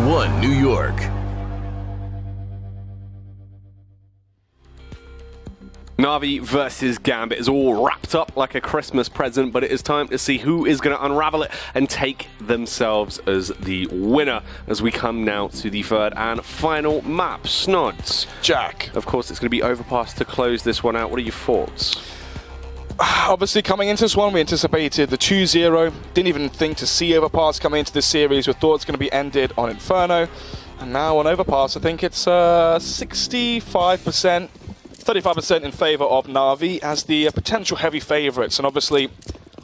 RERUN New York. Na'Vi versus Gambit is all wrapped up like a Christmas present, but it is time to see who is going to unravel it and take themselves as the winner as we come now to the third and final map. Snods. Jack. Of course, it's going to be Overpass to close this one out. What are your thoughts? Obviously, coming into this one, we anticipated the 2-0. Didn't even think to see Overpass coming into this series. We thought it's going to be ended on Inferno. And now on Overpass, I think it's 65%. 35% in favour of Na'Vi as the potential heavy favourites. And obviously,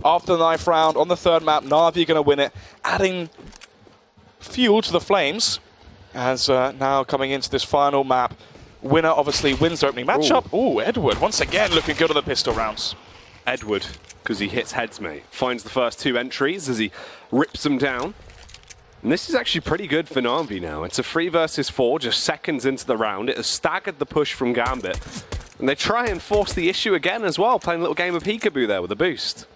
after the 9th round on the third map, Na'Vi are going to win it, adding fuel to the flames. As now coming into this final map, winner obviously wins the opening matchup. Ooh, Edward once again looking good on the pistol rounds. Edward, because he hits heads, mate. Finds the first 2 entries as he rips them down. And this is actually pretty good for Na'Vi now. It's a 3 versus 4, just seconds into the round. It has staggered the push from Gambit. And they try and force the issue again as well, playing a little game of peekaboo there with a boost.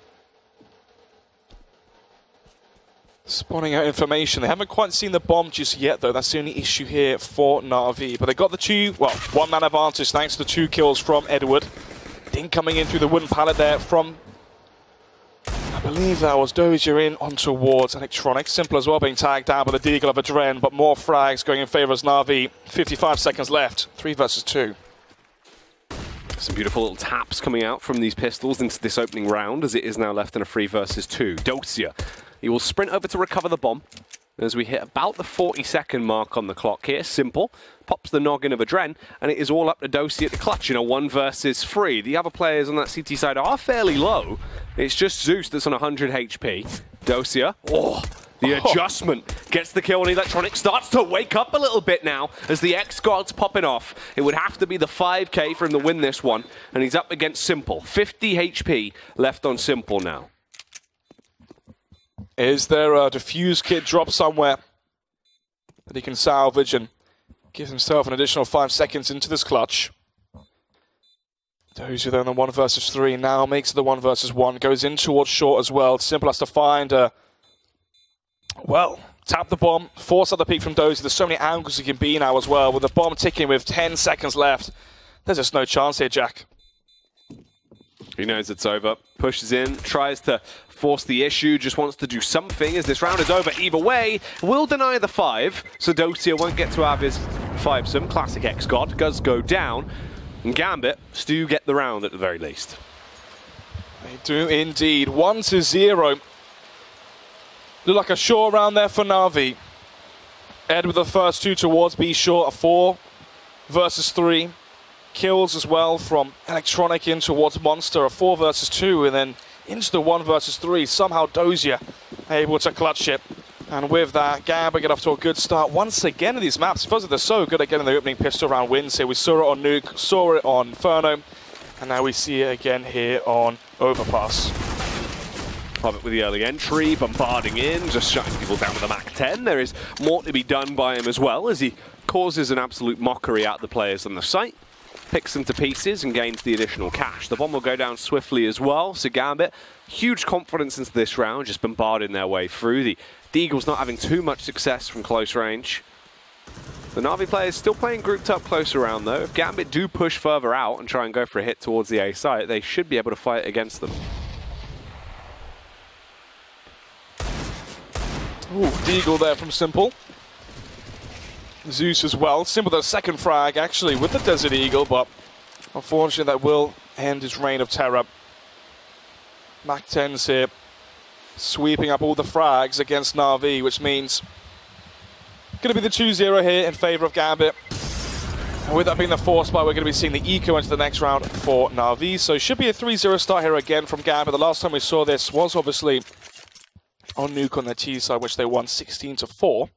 Spawning out information. They haven't quite seen the bomb just yet, though. That's the only issue here for Na'Vi. But they got the 1-man advantage thanks to the 2 kills from Edward. Ding coming in through the wooden pallet there from... I believe that was Dozier in on towards Electronic. Simple as well, being tagged down by the Deagle of Adren, but more frags going in favour of Na'Vi. 55 seconds left. 3 versus 2. Some beautiful little taps coming out from these pistols into this opening round as it is now left in a 3 versus 2. Dozier, he will sprint over to recover the bomb as we hit about the 40-second mark on the clock here. Simple pops the noggin of Adren, and it is all up to Dozier at the clutch in a 1 versus 3. The other players on that CT side are fairly low. It's just Zeus that's on 100 HP. Dozier, the adjustment gets the kill, and Electronic starts to wake up a little bit now as the X-Guard's popping off. It would have to be the 5k for him to win this one, and he's up against Simple. 50 HP left on Simple now. Is there a defuse kit drop somewhere that he can salvage and give himself an additional 5 seconds into this clutch? Dozier there on the 1 versus 3 now makes it the 1 versus 1, goes in towards short as well. Simple has to find tap the bomb, force out the peek from Dozier. There's so many angles he can be now as well. With the bomb ticking with 10 seconds left, there's just no chance here, Jack. He knows it's over, pushes in, tries to force the issue, just wants to do something as this round is over. Either way, will deny the 5, so Dozier won't get to have his 5-some. Classic X-God does go down, and Gambit do get the round at the very least. They do indeed. 1-0. Look like a short round there for Na'Vi. Ed with the first 2 towards B short, a 4 versus 3. Kills as well from Electronic in towards Monster, a 4 versus 2, and then into the 1 versus 3. Somehow Dozier able to clutch it. And with that, Gambit get off to a good start once again in these maps. It feels like they're so good at getting the opening pistol round wins here. We saw it on Nuke, saw it on Inferno, and now we see it again here on Overpass. Hobbit with the early entry, bombarding in, just shutting people down with a MAC-10. There is more to be done by him as well as he causes an absolute mockery out the players on the site. Picks them to pieces and gains the additional cash. The bomb will go down swiftly as well, so Gambit, huge confidence into this round, just bombarding their way through. The Deagle's not having too much success from close range. The Na'Vi players still playing grouped up close around though. If Gambit do push further out and try and go for a hit towards the A site, they should be able to fight against them. Ooh, Deagle there from Simple. Zeus as well. Simple the second frag actually with the Desert Eagle, but unfortunately that will end his reign of terror. MAC-10's here sweeping up all the frags against Na'Vi, which means going to be the 2-0 here in favour of Gambit. And with that being the 4 spot, we're going to be seeing the eco into the next round for Na'Vi. So it should be a 3-0 start here again from Gambit. The last time we saw this was obviously on Nuke on their T side, which they won 16-4.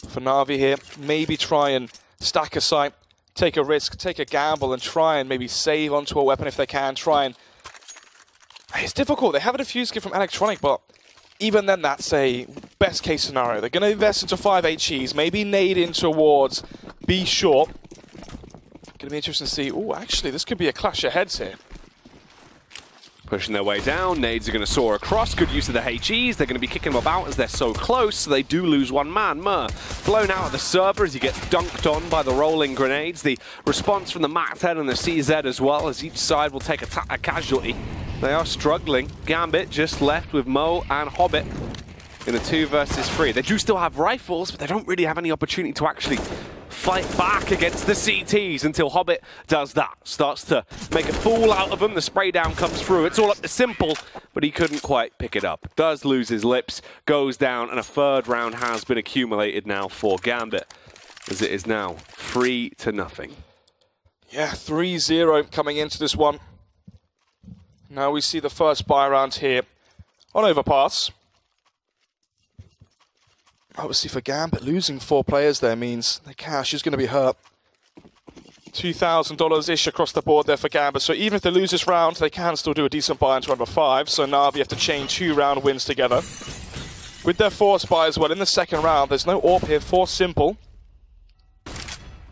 For Na'Vi here, maybe try and stack a site, take a risk, take a gamble, and try and maybe save onto a weapon if they can. Try and... It's difficult. They have a defuse kit from Electronic, but even then, that's a best case scenario. They're going to invest into 5 HEs, maybe nade in towards B short. Going to be interesting to see. Oh, actually, this could be a clash of heads here. Pushing their way down, nades are going to soar across. Good use of the HEs. They're going to be kicking them about as they're so close, so they do lose one man. Mer blown out of the server as he gets dunked on by the rolling grenades. The response from the MAC-10 and the CZ as well, as each side will take a casualty. They are struggling. Gambit just left with Mo and Hobbit in a 2 versus 3. They do still have rifles, but they don't really have any opportunity to actually fight back against the CTs until Hobbit does that. Starts to make a fool out of them. The spray down comes through. It's all up to Simple, but he couldn't quite pick it up. Does lose his lips, goes down, and a 3rd round has been accumulated now for Gambit, as it is now 3-0. Yeah, 3-0 coming into this one. Now we see the first buy round here on Overpass. Obviously for Gambit, losing 4 players there means the cash is going to be hurt. $2,000-ish across the board there for Gambit. So even if they lose this round, they can still do a decent buy into round number 5. So Na'Vi have to chain 2 round wins together. With their force buy as well in the 2nd round, there's no AWP here for Simple.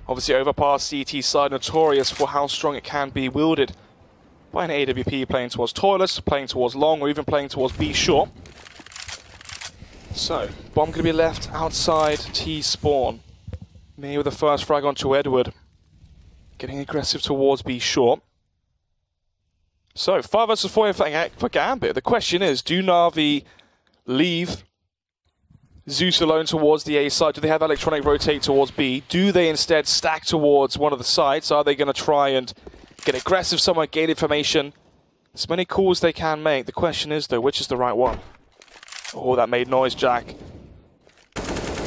Obviously Overpass CT side notorious for how strong it can be wielded by an AWP playing towards Toilets, playing towards Long, or even playing towards B short. So, bomb going to be left outside T spawn. Me with the first frag onto Edward. Getting aggressive towards B short. So, 5 versus 4 for Gambit. The question is, do Na'Vi leave Zeus alone towards the A side? Do they have Electronic rotate towards B? Do they instead stack towards one of the sides? Are they going to try and get aggressive somewhere, gain information? As many calls they can make. The question is, though, which is the right one? Oh, that made noise, Jack.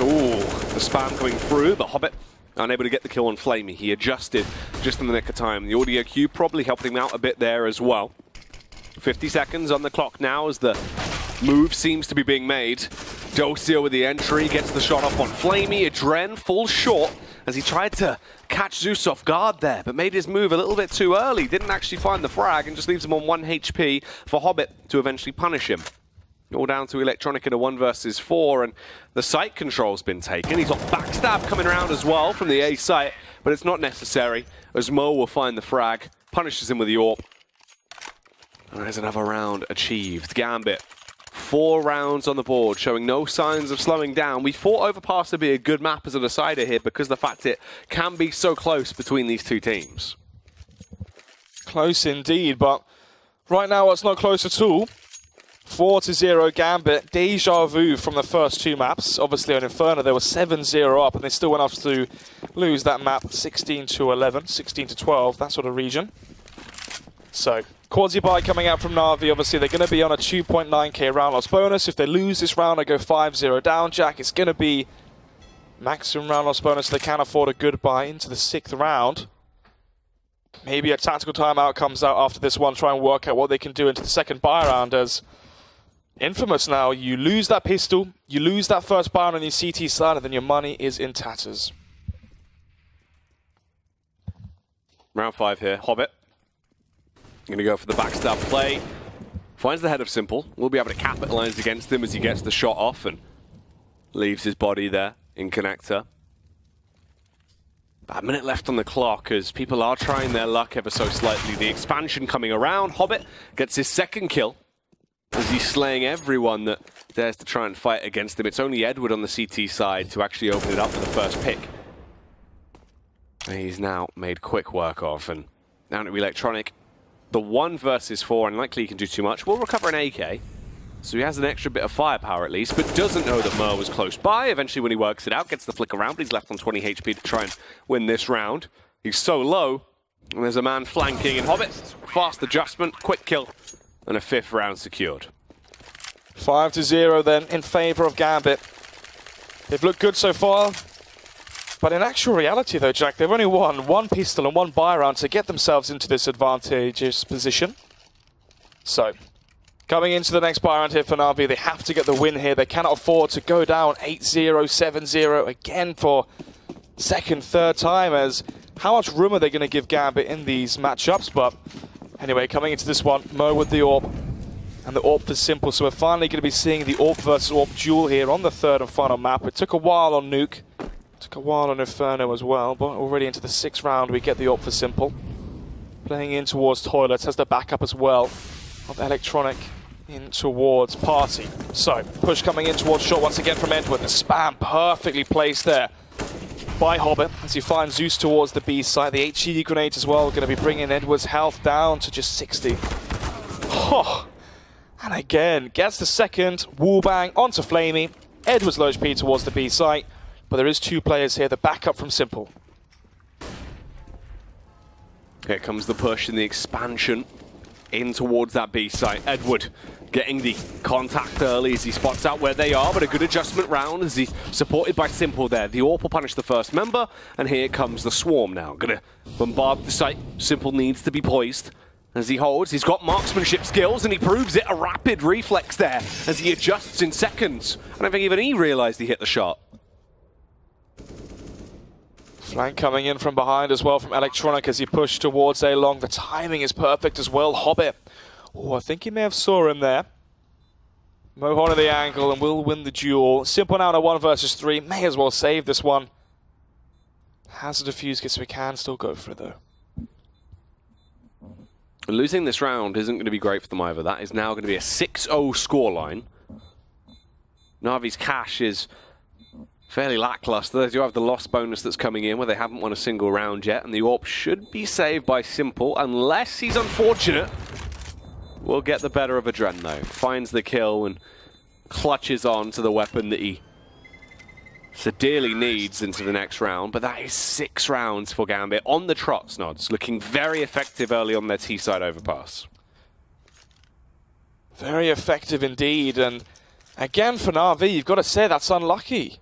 Ooh, the spam coming through, but Hobbit unable to get the kill on Flamey. He adjusted just in the nick of time. The audio cue probably helped him out a bit there as well. 50 seconds on the clock now as the move seems to be being made. Dosia with the entry, gets the shot off on Flamey. Adren falls short as he tried to catch Zeus off guard there, but made his move a little bit too early. Didn't actually find the frag and just leaves him on 1 HP for Hobbit to eventually punish him. All down to Electronic in a 1 versus 4, and the site control's been taken. He's got backstab coming around as well from the A site, but it's not necessary, as Mo will find the frag, punishes him with the AWP. And there's another round achieved. Gambit, 4 rounds on the board, showing no signs of slowing down. We thought Overpass would be a good map as a decider here because of the fact it can be so close between these 2 teams. Close indeed, but right now it's not close at all. 4-0 Gambit, deja vu from the first 2 maps. Obviously on Inferno they were 7-0 up and they still went off to lose that map 16-11, 16-12, that sort of region. So, quasi-buy coming out from Na'Vi. Obviously they're going to be on a 2.9k round loss bonus. If they lose this round and go 5-0 down, Jack, it's going to be maximum round loss bonus. So they can afford a good buy into the 6th round. Maybe a tactical timeout comes out after this one, try and work out what they can do into the 2nd buy round as Infamous now, you lose that pistol, you lose that first buy on your CT side, and then your money is in tatters. Round 5 here, Hobbit. Going to go for the backstab play. Finds the head of Simple. Will be able to capitalize against him as he gets the shot off and leaves his body there in connector. About a minute left on the clock as people are trying their luck ever so slightly. The expansion coming around. Hobbit gets his 2nd kill as he's slaying everyone that dares to try and fight against him. It's only Edward on the CT side to actually open it up for the first pick. And he's now made quick work of, and down to Electronic. The 1 versus 4, unlikely he can do too much. Will recover an AK, so he has an extra bit of firepower at least, but doesn't know that Mer was close by. Eventually when he works it out, gets the flick around, but he's left on 20 HP to try and win this round. He's so low, and there's a man flanking, and Hobbit, fast adjustment, quick kill, and a 5th round secured. 5-0 then in favor of Gambit. They've looked good so far, but in actual reality though, Jack, they've only won 1 pistol and 1 buy round to get themselves into this advantageous position. So, coming into the next buy round here for Na'Vi, they have to get the win here. They cannot afford to go down 8-0, 7-0 again for 2nd, 3rd time, as how much room are they going to give Gambit in these matchups? But anyway, coming into this one, Mo with the AWP, and the AWP for Simple. So we're finally going to be seeing the AWP versus AWP duel here on the 3rd and final map. It took a while on Nuke, took a while on Inferno as well, but already into the 6th round we get the AWP for Simple. Playing in towards Toilets, has the backup as well. of Electronic in towards Party. So, push coming in towards shot once again from Edward. The spam perfectly placed there by Hobbit as he finds Zeus towards the B side. The HE grenades as well going to be bringing Edward's health down to just 60. Oh, and again, gets the second, wall bang onto Flamey. Edward's low HP towards the B site, but there is two players here, the backup from Simple. Here comes the push and the expansion in towards that B site. Edward getting the contact early as he spots out where they are, but a good adjustment round as he's supported by Simple there. The AWP will punish the first member, and here comes the Swarm now. Gonna bombard the site. Simple needs to be poised as he holds. He's got marksmanship skills, and he proves it. A rapid reflex there as he adjusts in seconds. I don't think even he realized he hit the shot. Flank coming in from behind as well from Electronic as he pushed towards A long. The timing is perfect as well. Hobbit. Oh, I think he may have saw him there. Mohon at the angle and will win the duel. Simple now in a 1 versus 3. May as well save this one. Has a defuse kit, so we can still go for it though. Losing this round isn't going to be great for them either. That is now going to be a 6-0 scoreline. Na'Vi's cash is fairly lackluster. They do have the loss bonus that's coming in where they haven't won a single round yet, and the AWP should be saved by Simple unless he's unfortunate. Will get the better of Adren though. Finds the kill and clutches on to the weapon that he so dearly needs into the next round, but that is 6 rounds for Gambit on the trot. Snods looking very effective early on their T-side overpass. Very effective indeed, and again for Na'Vi, you've got to say that's unlucky.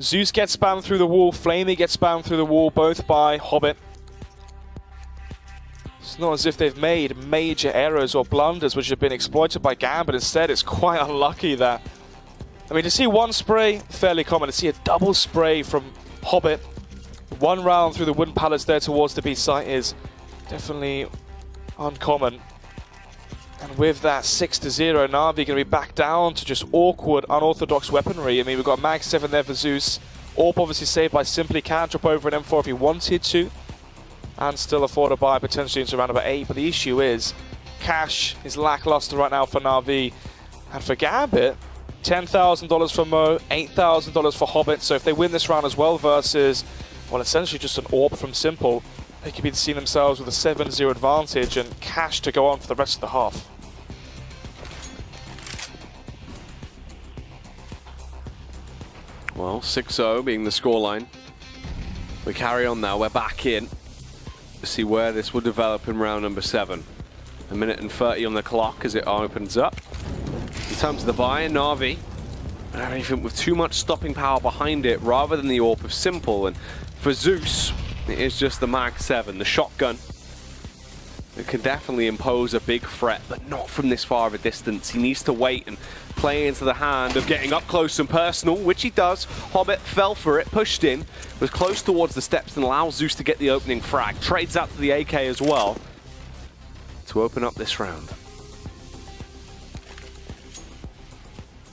Zeus gets spammed through the wall, Flamey gets spammed through the wall, both by Hobbit. It's not as if they've made major errors or blunders which have been exploited by Gambit. Instead, it's quite unlucky that... I mean, to see one spray, fairly common. To see a double spray from Hobbit, 1 round through the wooden pallets there towards the B site is definitely uncommon. And with that 6-0, Na'Vi going to be back down to just awkward, unorthodox weaponry. I mean, we've got Mag 7 there for Zeus. AWP obviously saved by Simply, can drop over an M4 if he wanted to. And still afford a buy potentially into round number 8. But the issue is, cash is lackluster right now for Na'Vi. And for Gambit, $10,000 for Mo, $8,000 for Hobbit. So if they win this round as well versus, well, essentially just an AWP from Simple, they could be seeing themselves with a 7-0 advantage and cash to go on for the rest of the half. Well, 6-0 being the scoreline. We carry on now. We're back in to see where this will develop in round number 7. 1 minute and 30 on the clock as it opens up. In terms of the buy, Na'Vi don't have anything with too much stopping power behind it rather than the AWP of Simple. And for Zeus, it is just the Mag 7, the shotgun. It can definitely impose a big threat, but not from this far of a distance. He needs to wait and play into the hand of getting up close and personal, which he does. Hobbit fell for it, pushed in, was close towards the steps and allows Zeus to get the opening frag. Trades out to the AK as well to open up this round.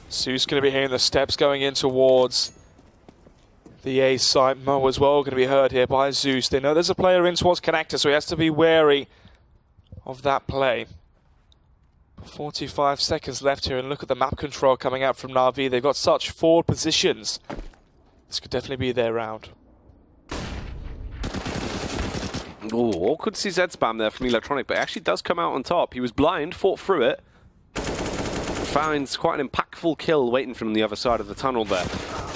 Zeus going to be hearing the steps going in towards the A site. Mo as well going to be heard here by Zeus. They know there's a player in towards connector, so he has to be wary of that play. 45 seconds left here, and look at the map control coming out from Na'Vi. They've got such forward positions. This could definitely be their round. Oh, awkward CZ spam there from Electronic, but it actually does come out on top. He was blind, fought through it. Finds quite an impactful kill waiting from the other side of the tunnel there.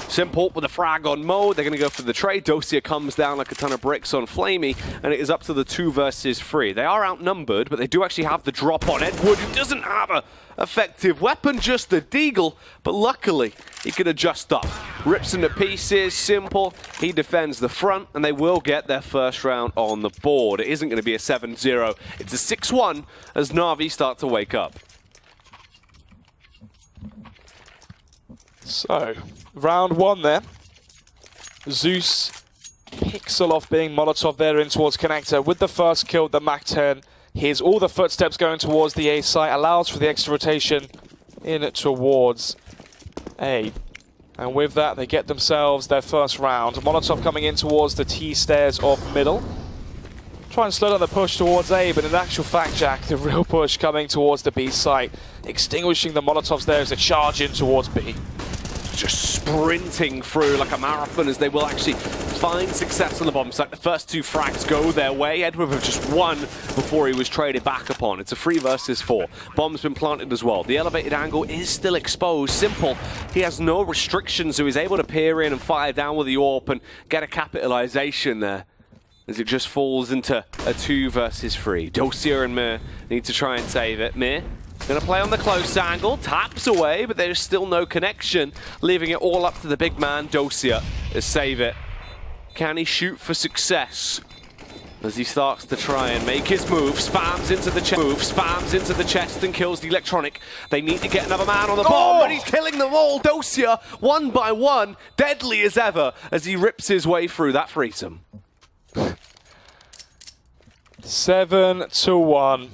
Simple with a frag on Mo. They're going to go for the trade. Dosia comes down like a ton of bricks on Flamey, and it is up to the 2 versus 3. They are outnumbered, but they do actually have the drop on Edward, who doesn't have a effective weapon, just the deagle, but luckily he can adjust up. Rips him to pieces. Simple, he defends the front, and they will get their first round on the board. It isn't going to be a 7-0. It's a 6-1 as Na'Vi start to wake up. So, round 1 there. Zeus, pixel off being Molotov there in towards connector. With the first kill, the Mach 10. Here's all the footsteps going towards the A site. Allows for the extra rotation in towards A. And with that, they get themselves their first round. Molotov coming in towards the T stairs of middle. try and slow down the push towards A, but in actual fact, Jack, the real push coming towards the B site, extinguishing the Molotovs there as they charge in towards B. Just sprinting through like a marathon as they will actually find success on the bomb site. The first two frags go their way. Edward with just one before he was traded back upon. It's a 3 versus 4. Bomb's been planted as well. The elevated angle is still exposed. Simple, he has no restrictions, so he's able to peer in and fire down with the AWP and get a capitalization there, as it just falls into a 2 versus 3. Dosia and Mir need to try and save it. Mir gonna play on the close angle, taps away, but there's still no connection, leaving it all up to the big man, Dosia, to save it. Can he shoot for success? As he starts to try and make his move, spams into the chest and kills the electronic. They need to get another man on the bomb, but he's killing them all. Dosia, one by one, deadly as ever, as he rips his way through that threesome. 7-1.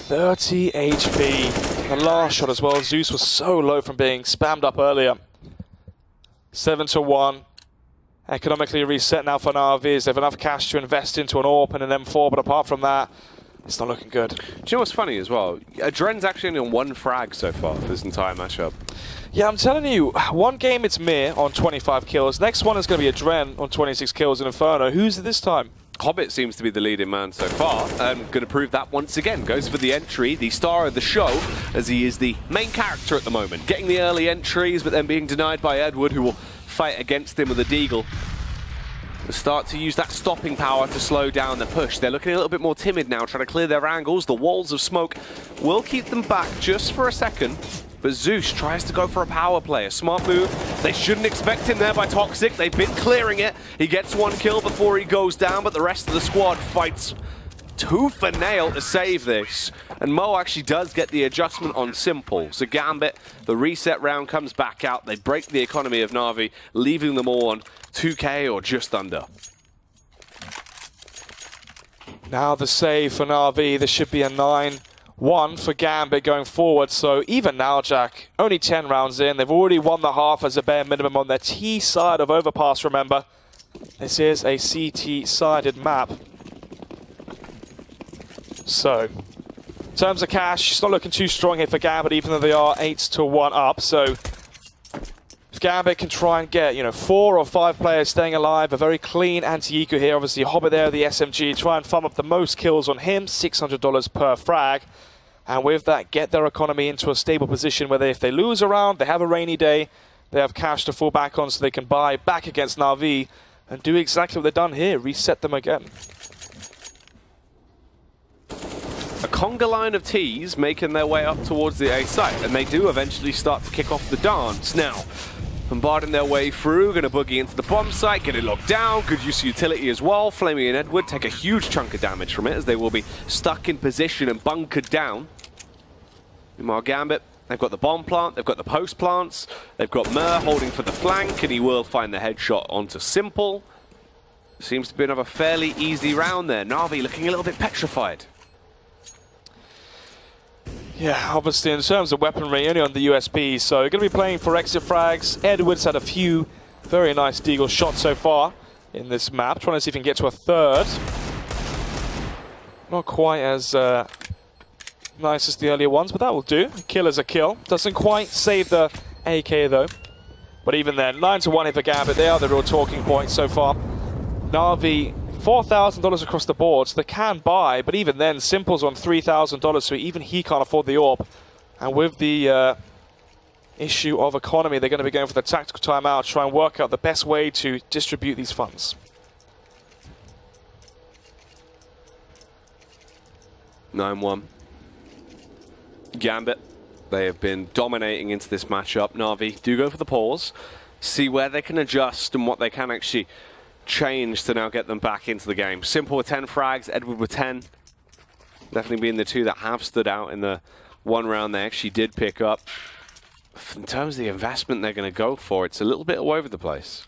30 HP. The last shot as well. Zeus was so low from being spammed up earlier. 7-1. Economically reset now for Navi's. They have enough cash to invest into an AWP and an M4, but apart from that, it's not looking good. Do you know what's funny as well? Dren's actually only on 1 frag so far for this entire matchup. Yeah, I'm telling you, one game it's Mir on 25 kills. Next one is going to be a Dren on 26 kills in Inferno. Who's it this time? Hobbit seems to be the leading man so far, and going to prove that once again. Goes for the entry, the star of the show, as he is the main character at the moment. Getting the early entries, but then being denied by Edward, who will fight against him with a deagle. They'll start to use that stopping power to slow down the push. They're looking a little bit more timid now, trying to clear their angles. The walls of smoke will keep them back just for a second. But Zeus tries to go for a power play, a smart move. They shouldn't expect him there by Toxic. They've been clearing it. He gets 1 kill before he goes down, but the rest of the squad fights tooth and nail to save this. And Mo actually does get the adjustment on Simple. So Gambit, the reset round comes back out. They break the economy of Na'Vi, leaving them all on 2K or just under. Now the save for Na'Vi. This should be a 9-1 for Gambit going forward. So even now, Jack, only 10 rounds in. They've already won the half as a bare minimum on their T side of Overpass, remember. This is a CT-sided map. So, in terms of cash, it's not looking too strong here for Gambit, even though they are 8-1 up. So, if Gambit can try and get, 4 or 5 players staying alive, a very clean anti-eco here. Obviously, Hobbit there, the SMG, try and farm up the most kills on him, $600 per frag. And with that, get their economy into a stable position where if they lose a round, they have a rainy day, they have cash to fall back on so they can buy back against Na'Vi and do exactly what they've done here, reset them again. A conga line of T's making their way up towards the A site, and they do eventually start to kick off the dance. Now, bombarding their way through, going to boogie into the bomb site, get it locked down, good use of utility as well. Flaming and Edward take a huge chunk of damage from it, as they will be stuck in position and bunkered down. Meanwhile, Gambit, they've got the bomb plant, they've got the post plants, they've got Mer holding for the flank, and he will find the headshot onto Simple. Seems to be another fairly easy round there. Na'Vi looking a little bit petrified. Yeah, obviously in terms of weaponry, only on the USB, so going to be playing for exit frags. Edwards had a few very nice deagle shots so far in this map, trying to see if he can get to a third. Not quite as nice as the earlier ones, but that will do. A kill is a kill. Doesn't quite save the AK though. But even then, 9-1 here for Gambit. They are the real talking points so far. Na'Vi, $4,000 across the board, so they can buy, but even then, Simple's on $3,000, so even he can't afford the AWP. And with the issue of economy, they're going to be going for the tactical timeout, try and work out the best way to distribute these funds. 9-1. Gambit, they have been dominating into this matchup. Na'Vi do go for the pause, see where they can adjust and what they can actually change to now get them back into the game. Simple with 10 frags, Edward with 10. Definitely being the two that have stood out in the one round they actually did pick up. In terms of the investment they're going to go for, it's a little bit all over the place.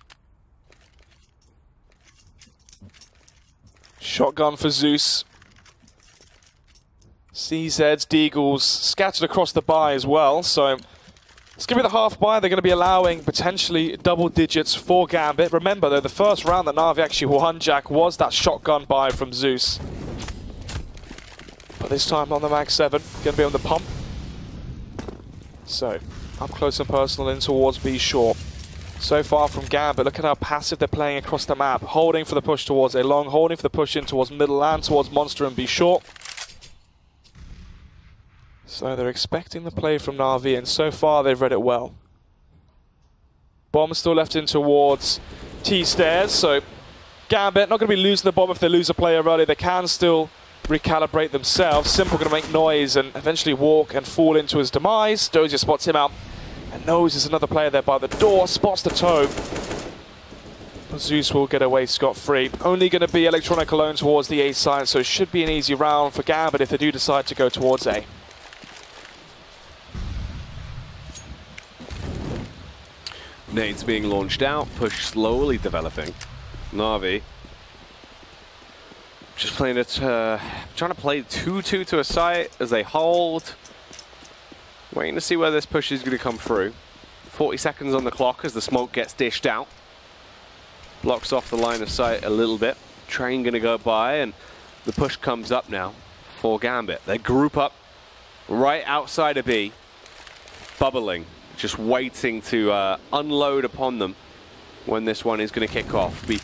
Shotgun for Zeus. CZs, Deagles scattered across the buy as well, so It's going to be the half buy. They're going to be allowing potentially double digits for Gambit. Remember, though, the first round that Na'Vi actually won, Jack, was that shotgun buy from Zeus. But this time on the Mag 7, going to be on the pump. So, up close and personal in towards B short. So far from Gambit, look at how passive they're playing across the map. Holding for the push towards A long, holding for the push in towards middle and towards Monster and B short. So they're expecting the play from Na'Vi, and so far they've read it well. Bomb still left in towards T stairs, so Gambit not going to be losing the bomb if they lose a player early. They can still recalibrate themselves. Simple going to make noise and eventually walk and fall into his demise. Dozier spots him out and knows there's another player there by the door, spots the toe. Zeus will get away scot-free. Only going to be Electronic alone towards the A side, so it should be an easy round for Gambit if they do decide to go towards A. Nades being launched out, push slowly developing. Na'Vi just playing it, trying to play 2-2 to a site as they hold. Waiting to see where this push is going to come through. 40 seconds on the clock as the smoke gets dished out. Blocks off the line of sight a little bit. Train going to go by and the push comes up now for Gambit. They group up right outside of B, bubbling. Just waiting to unload upon them when this one is going to kick off. Be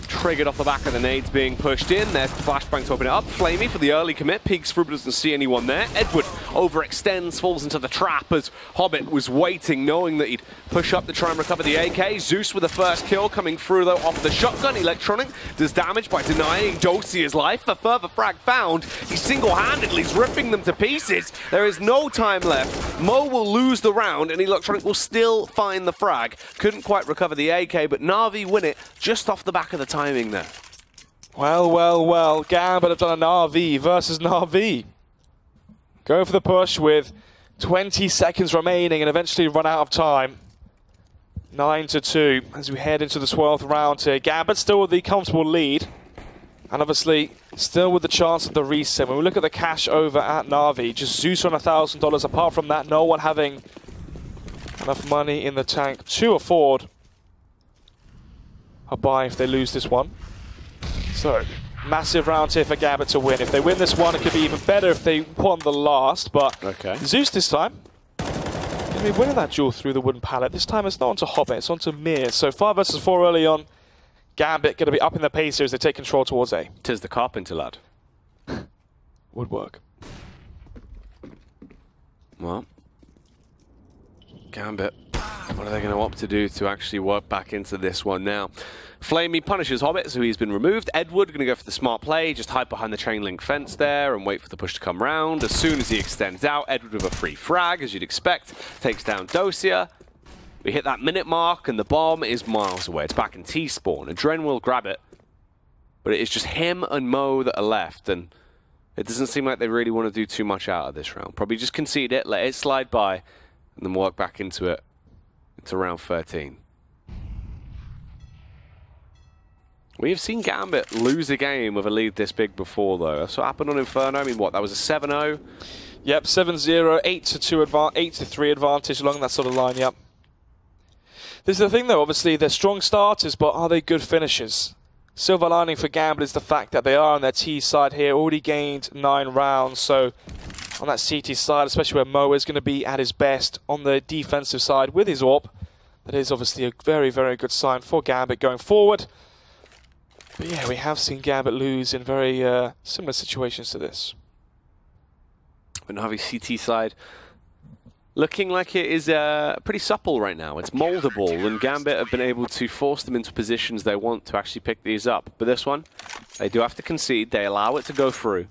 triggered off the back of the nades being pushed in. There's flashbang to open it up. Flamey for the early commit. Peeks through but doesn't see anyone there. Edward overextends, falls into the trap as Hobbit was waiting, knowing that he'd push up to try and recover the AK. Zeus with the first kill coming through though off the shotgun. Electronic does damage by denying Dosier's life. A further frag found. He single-handedly is ripping them to pieces. There is no time left. Mo will lose the round and Electronic will still find the frag. Couldn't quite recover the AK, but Na'Vi win it just off the back of the timing there. Well, well, well. Gambit have done an RV versus Na'Vi. Go for the push with 20 seconds remaining and eventually run out of time. 9-2 as we head into the 12th round here. Gambit still with the comfortable lead. And obviously still with the chance of the reset. When we look at the cash over at Na'Vi, just Zeus on $1,000. Apart from that, no one having enough money in the tank to afford a buy if they lose this one. So, massive round here for Gambit to win. If they win this one, it could be even better if they won the last, but okay. Zeus this time going to be winning that duel through the wooden pallet. This time it's not onto Hobbit, it's onto Mir. So 5 versus 4 early on. Gambit going to be up in the pace here as they take control towards A. Tis the carpenter, lad. Would work. Well, Gambit, what are they going to opt to do to actually work back into this one now? Flamey punishes Hobbit, so he's been removed. Edward going to go for the smart play, just hide behind the chain link fence there and wait for the push to come round. As soon as he extends out, Edward with a free frag, as you'd expect, takes down Dosia. We hit that minute mark and the bomb is miles away. It's back in T-spawn. Adren will grab it, but it is just him and Mo that are left, and it doesn't seem like they really want to do too much out of this round. Probably just concede it, let it slide by, and then work back into it. It's round 13. We have seen Gambit lose a game with a lead this big before, though. That's what happened on Inferno. I mean, what, that was a 7-0? Yep, 7-0, 8-3 advantage along that sort of line, yep. This is the thing, though. Obviously, they're strong starters, but are they good finishers? Silver lining for Gambit is the fact that they are on their T side here, already gained 9 rounds, so on that CT side, especially where Mo is going to be at his best on the defensive side with his AWP. That is obviously a very, very good sign for Gambit going forward. But yeah, we have seen Gambit lose in very similar situations to this. But Na'Vi CT side looking like it is pretty supple right now. It's moldable, and Gambit have been able to force them into positions they want to actually pick these up. But this one, they do have to concede. They allow it to go through.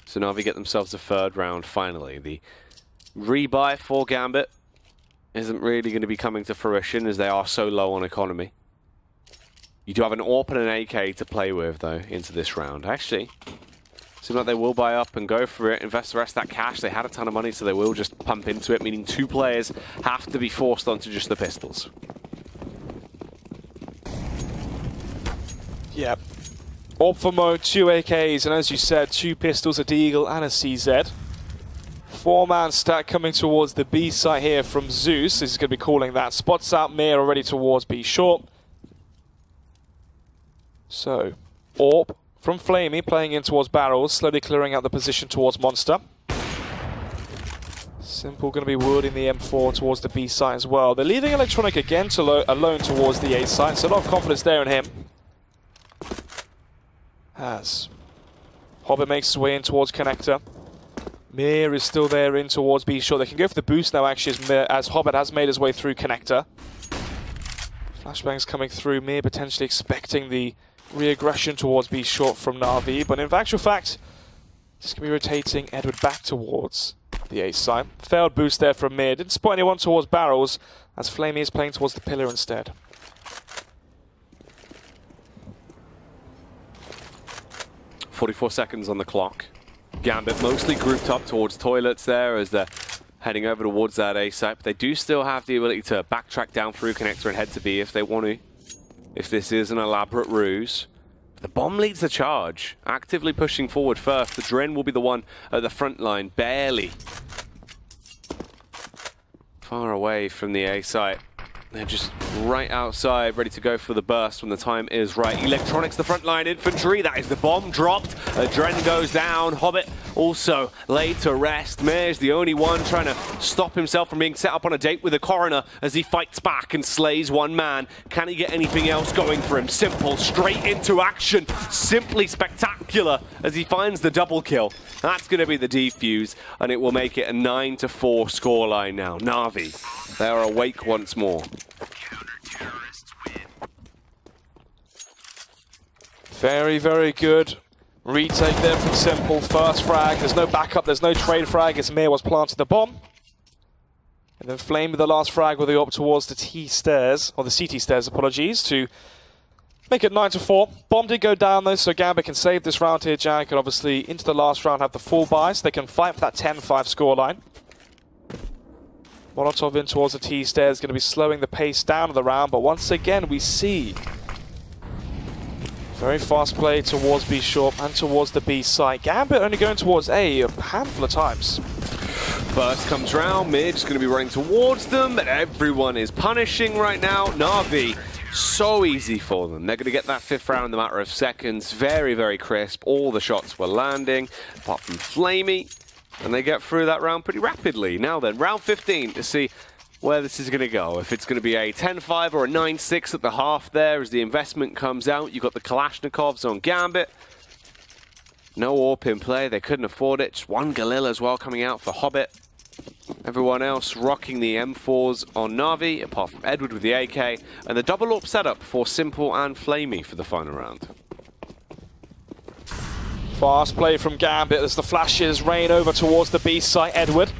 So Na'Vi get themselves a 3rd round finally. The rebuy for Gambit isn't really going to be coming to fruition as they are so low on economy. You do have an AWP and an AK to play with, though, into this round. Actually, seems like they will buy up and go for it, invest the rest of that cash. They had a ton of money, so they will just pump into it, meaning 2 players have to be forced onto just the pistols. Yep. AWP for Mo, 2 AKs, and as you said, 2 pistols, a Deagle and a CZ. Four-man stack coming towards the B site here from Zeus. This is going to be calling that. Spots out Mir already towards B short. So, Orb from Flamey playing in towards Barrels, slowly clearing out the position towards Monster. Simple going to be wielding the M4 towards the B site as well. They're leaving Electronic again alone towards the A site, so a lot of confidence there in him. As Hobbit makes his way in towards Connector. Mir is still there in towards B short. They can go for the boost now actually as Hobbit has made his way through Connector. Flashbangs coming through, Mir potentially expecting the re-aggression towards B short from Na'Vi, but in actual fact, this can be rotating Edward back towards the A side. Failed boost there from Mir. Didn't spot anyone towards Barrels, as Flamey is playing towards the pillar instead. "44 seconds on the clock. Gambit mostly grouped up towards toilets there as they're heading over towards that A site, but they do still have the ability to backtrack down through Connector and head to B if they want to. If this is an elaborate ruse. The bomb leads the charge, actively pushing forward first. The Dren will be the one at the front line, barely far away from the A site. They're just right outside, ready to go for the burst when the time is right. Electronics, the frontline infantry. That is the bomb dropped. Dren goes down. Hobbit also laid to rest. Mir's the only one trying to stop himself from being set up on a date with the coroner as he fights back and slays one man. Can he get anything else going for him? Simple, straight into action. Simply spectacular as he finds the double kill. That's going to be the defuse, and it will make it a 9-4 scoreline now. Na'Vi, they are awake once more. Very, very good retake there from Simple. First frag, there's no backup, there's no trade frag as Mir was planted the bomb. And then Flame with the last frag with the op towards the T stairs, or the CT stairs, apologies, to make it 9-4. Bomb did go down though, so Gambit can save this round here, Jack, and obviously into the last round have the full buy, so they can fight for that 10-5 scoreline. Molotov in towards the T stairs, going to be slowing the pace down of the round, but once again we see very fast play towards B short and towards the B site. Gambit only going towards A handful of times. Burst comes round, Mid's going to be running towards them, but everyone is punishing right now. Na'Vi, so easy for them. They're going to get that 5th round in a matter of seconds. Very, very crisp. All the shots were landing, apart from Flamey. And they get through that round pretty rapidly. Now then, round 15 to see where this is going to go. If it's going to be a 10-5 or a 9-6 at the half there as the investment comes out. You've got the Kalashnikovs on Gambit. No AWP in play. They couldn't afford it. Just one Galil as well coming out for Hobbit. Everyone else rocking the M4s on Na'Vi, apart from Edward with the AK. And the double AWP setup for Simple and Flamey for the final round. Fast play from Gambit as the flashes rain over towards the B site. Edward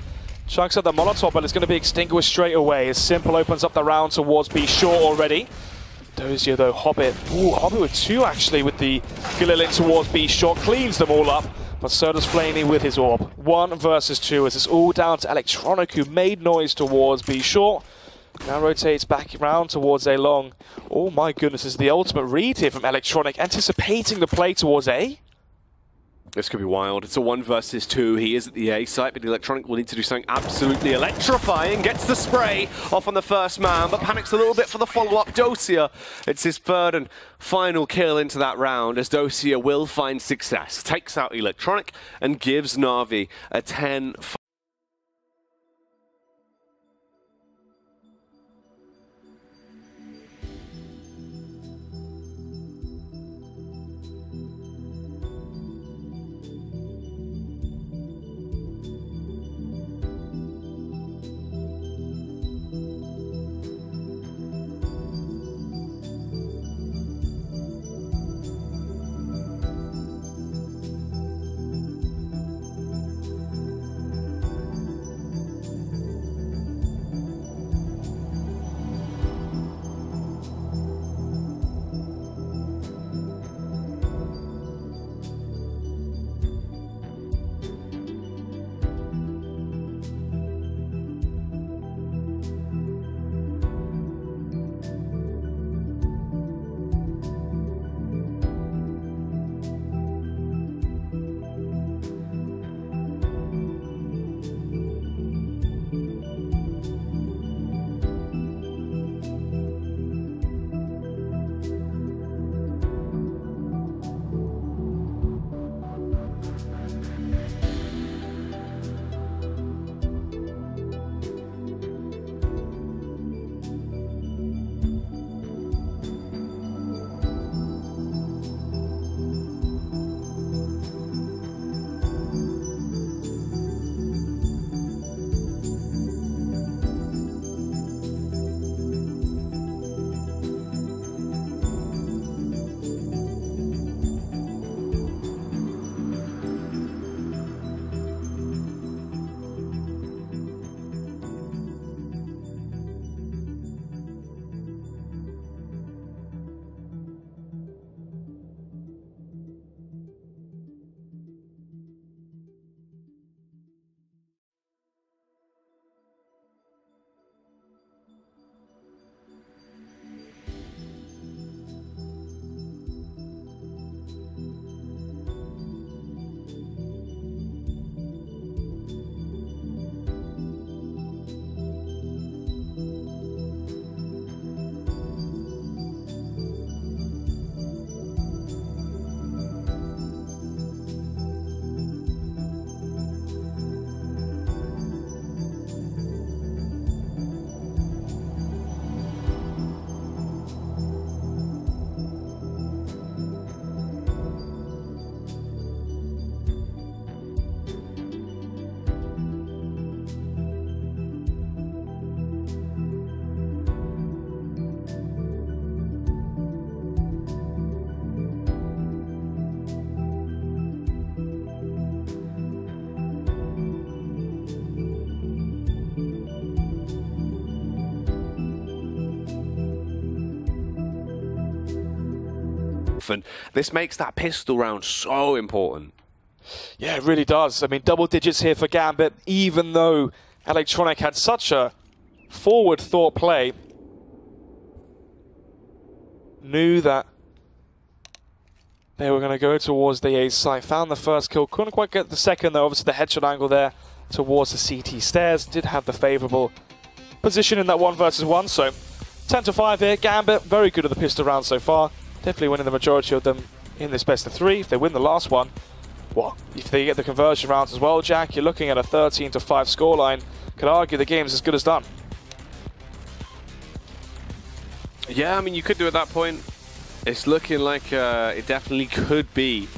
chucks at the Molotov, but it's going to be extinguished straight away as Simple opens up the round towards B short already. Dozier though, Hobbit. Ooh, Hobbit with 2 actually with the Galil in towards B short. Cleans them all up, but so does Flamey with his AWP. 1 versus 2 as it's all down to Electronic, who made noise towards B short. Now rotates back around towards A long. Oh my goodness, this is the ultimate read here from Electronic, anticipating the play towards A. This could be wild. It's a 1 versus 2. He is at the A site, but Electronic will need to do something absolutely electrifying. Gets the spray off on the first man, but panics a little bit for the follow-up. Dozier, it's his 3rd and final kill into that round, as Dozier will find success. Takes out Electronic and gives Na'Vi a 10-5. off, and this makes that pistol round so important. Yeah, it really does. I mean, double digits here for Gambit, even though Electronic had such a forward thought play. Knew that they were going to go towards the A site. Found the first kill. Couldn't quite get the second, though. Obviously, the headshot angle there towards the CT stairs. Did have the favourable position in that 1 versus 1. So 10-5 here. Gambit, very good at the pistol round so far. Definitely winning the majority of them in this best of 3. If they win the last one, well, if they get the conversion rounds as well, Jack, you're looking at a 13-5 scoreline. Could argue the game's as good as done. Yeah, I mean, you could do at that point. It's looking like it definitely could be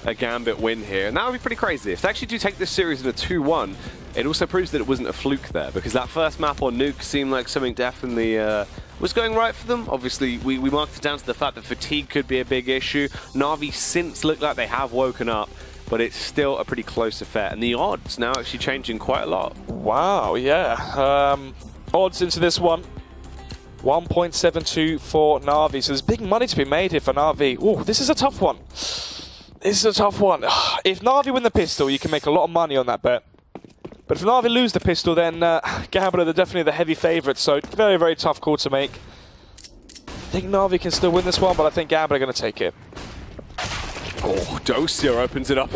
a Gambit win here. And that would be pretty crazy. If they actually do take this series in a 2-1, it also proves that it wasn't a fluke there, because that first map on Nuke seemed like something definitely was going right for them. Obviously, we marked it down to the fact that fatigue could be a big issue. Na'Vi since look like they have woken up, but it's still a pretty close affair. And the odds now actually changing quite a lot. Wow, yeah. Odds into this one. 1.72 for Na'Vi. So there's big money to be made here for Na'Vi. Oh, this is a tough one. This is a tough one. If Na'Vi win the pistol, you can make a lot of money on that bet. But if Na'Vi lose the pistol, then Gambit are definitely the heavy favourites. So very, very tough call to make. I think Na'Vi can still win this one, but I think Gambit are going to take it. Oh, Dosia opens it up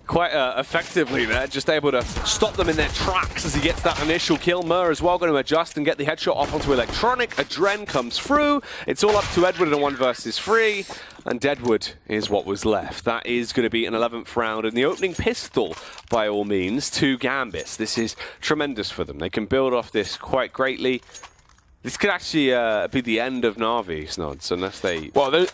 quite effectively there, just able to stop them in their tracks as he gets that initial kill. Mur as well going to adjust and get the headshot off onto Electronic. Adren comes through. It's all up to Edward in a 1 versus 3, and Deadwood is what was left. That is going to be an 11th round and the opening pistol, by all means, to Gambit. This is tremendous for them. They can build off this quite greatly. This could actually be the end of Na'Vi, Snods, unless they... Well,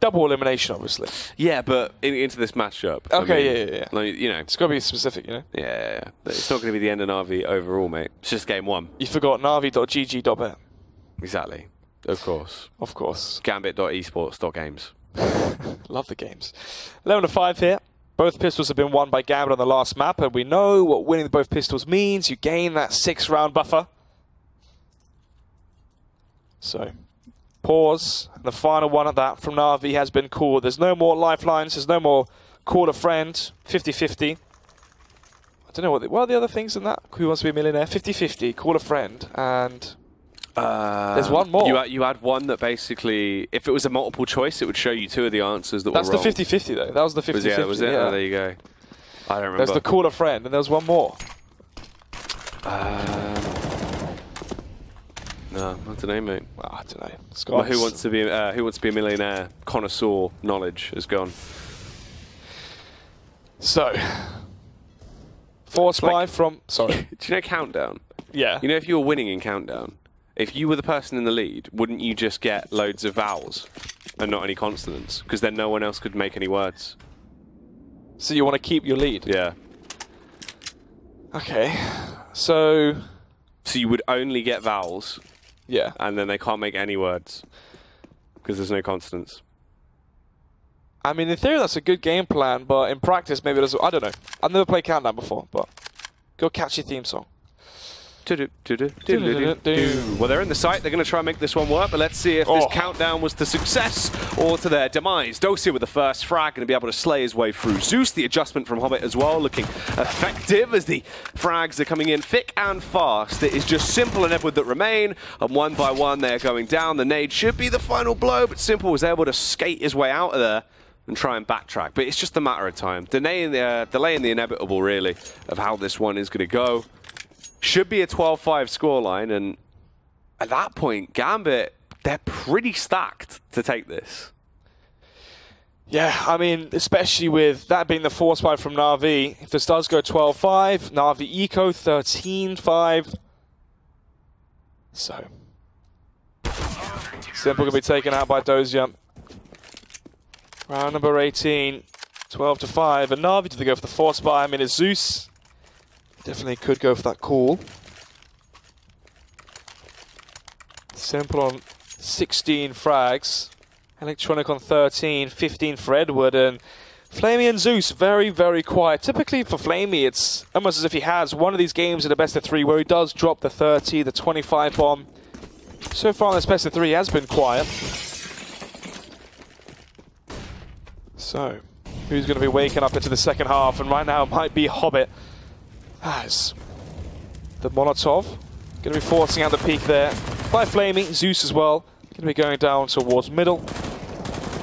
double elimination, obviously. Yeah, but into this matchup. Okay, yeah. Like, you know, it's got to be specific, you know? Yeah. It's not going to be the end of Na'Vi overall, mate. It's just game 1. You forgot Na'Vi.gg.bet. Exactly. Of course. Of course. Gambit.esports.games. Love the games. 11-5 here. Both pistols have been won by Gambit on the last map, and we know what winning both pistols means. You gain that 6-round buffer. So... pause. And the final one of that from Na'Vi has been called. There's no more lifelines. There's no more call a friend. 50-50. I don't know what are the other things in that. Who Wants to Be a Millionaire? 50-50. Call a friend. And there's one more. You had one that basically, if it was a multiple choice, it would show you 2 of the answers that were wrong. That's the 50-50 though. That was the 50-50. Yeah, was it? Yeah. Oh, there you go. I don't remember. There's the call a friend, and there's one more. No, I don't know, mate. Well, I don't know. Well, Who Wants to Be a Millionaire connoisseur knowledge is gone. So, Force by from... Sorry. Do you know Countdown? Yeah. You know, if you were winning in Countdown, if you were the person in the lead, wouldn't you just get loads of vowels and not any consonants? Because then no one else could make any words. So you want to keep your lead? Yeah. Okay. So you would only get vowels. Yeah. And then they can't make any words because there's no consonants. I mean, in theory, that's a good game plan, but in practice, maybe it doesn't. I don't know. I've never played Countdown before, but go catchy theme song. Well, they're in the site. They're going to try and make this one work, but let's see if this countdown was to success or to their demise. Dosia with the first frag, going to be able to slay his way through. Zeus, the adjustment from Hobbit as well, looking effective as the frags are coming in thick and fast. It is just Simple and Edward that remain, and one by one they're going down. The nade should be the final blow, but Simple was able to skate his way out of there and try and backtrack. But it's just a matter of time. Delaying the inevitable, really, of how this one is going to go. Should be a 12-5 scoreline, and at that point, Gambit, they're pretty stacked to take this. Yeah, I mean, especially with that being the force buy from Na'Vi. If this does go 12-5, Na'Vi Eco 13-5. So, Simple going to be taken out by Dosia. Round number 18, 12-5, and Na'Vi to go for the force buy. I mean, it's Zeus. Definitely could go for that call. Simple on 16 frags. Electronic on 13, 15 for Edward. And Flamey and Zeus, very, very quiet. Typically for Flamey, it's almost as if he has one of these games in the best of 3 where he does drop the 30, the 25 bomb. So far in this best of 3 has been quiet. So, who's going to be waking up into the second half? And right now it might be Hobbit. As the Molotov going to be forcing out the peak there. By Flamey, Zeus as well. Going to be going down towards middle.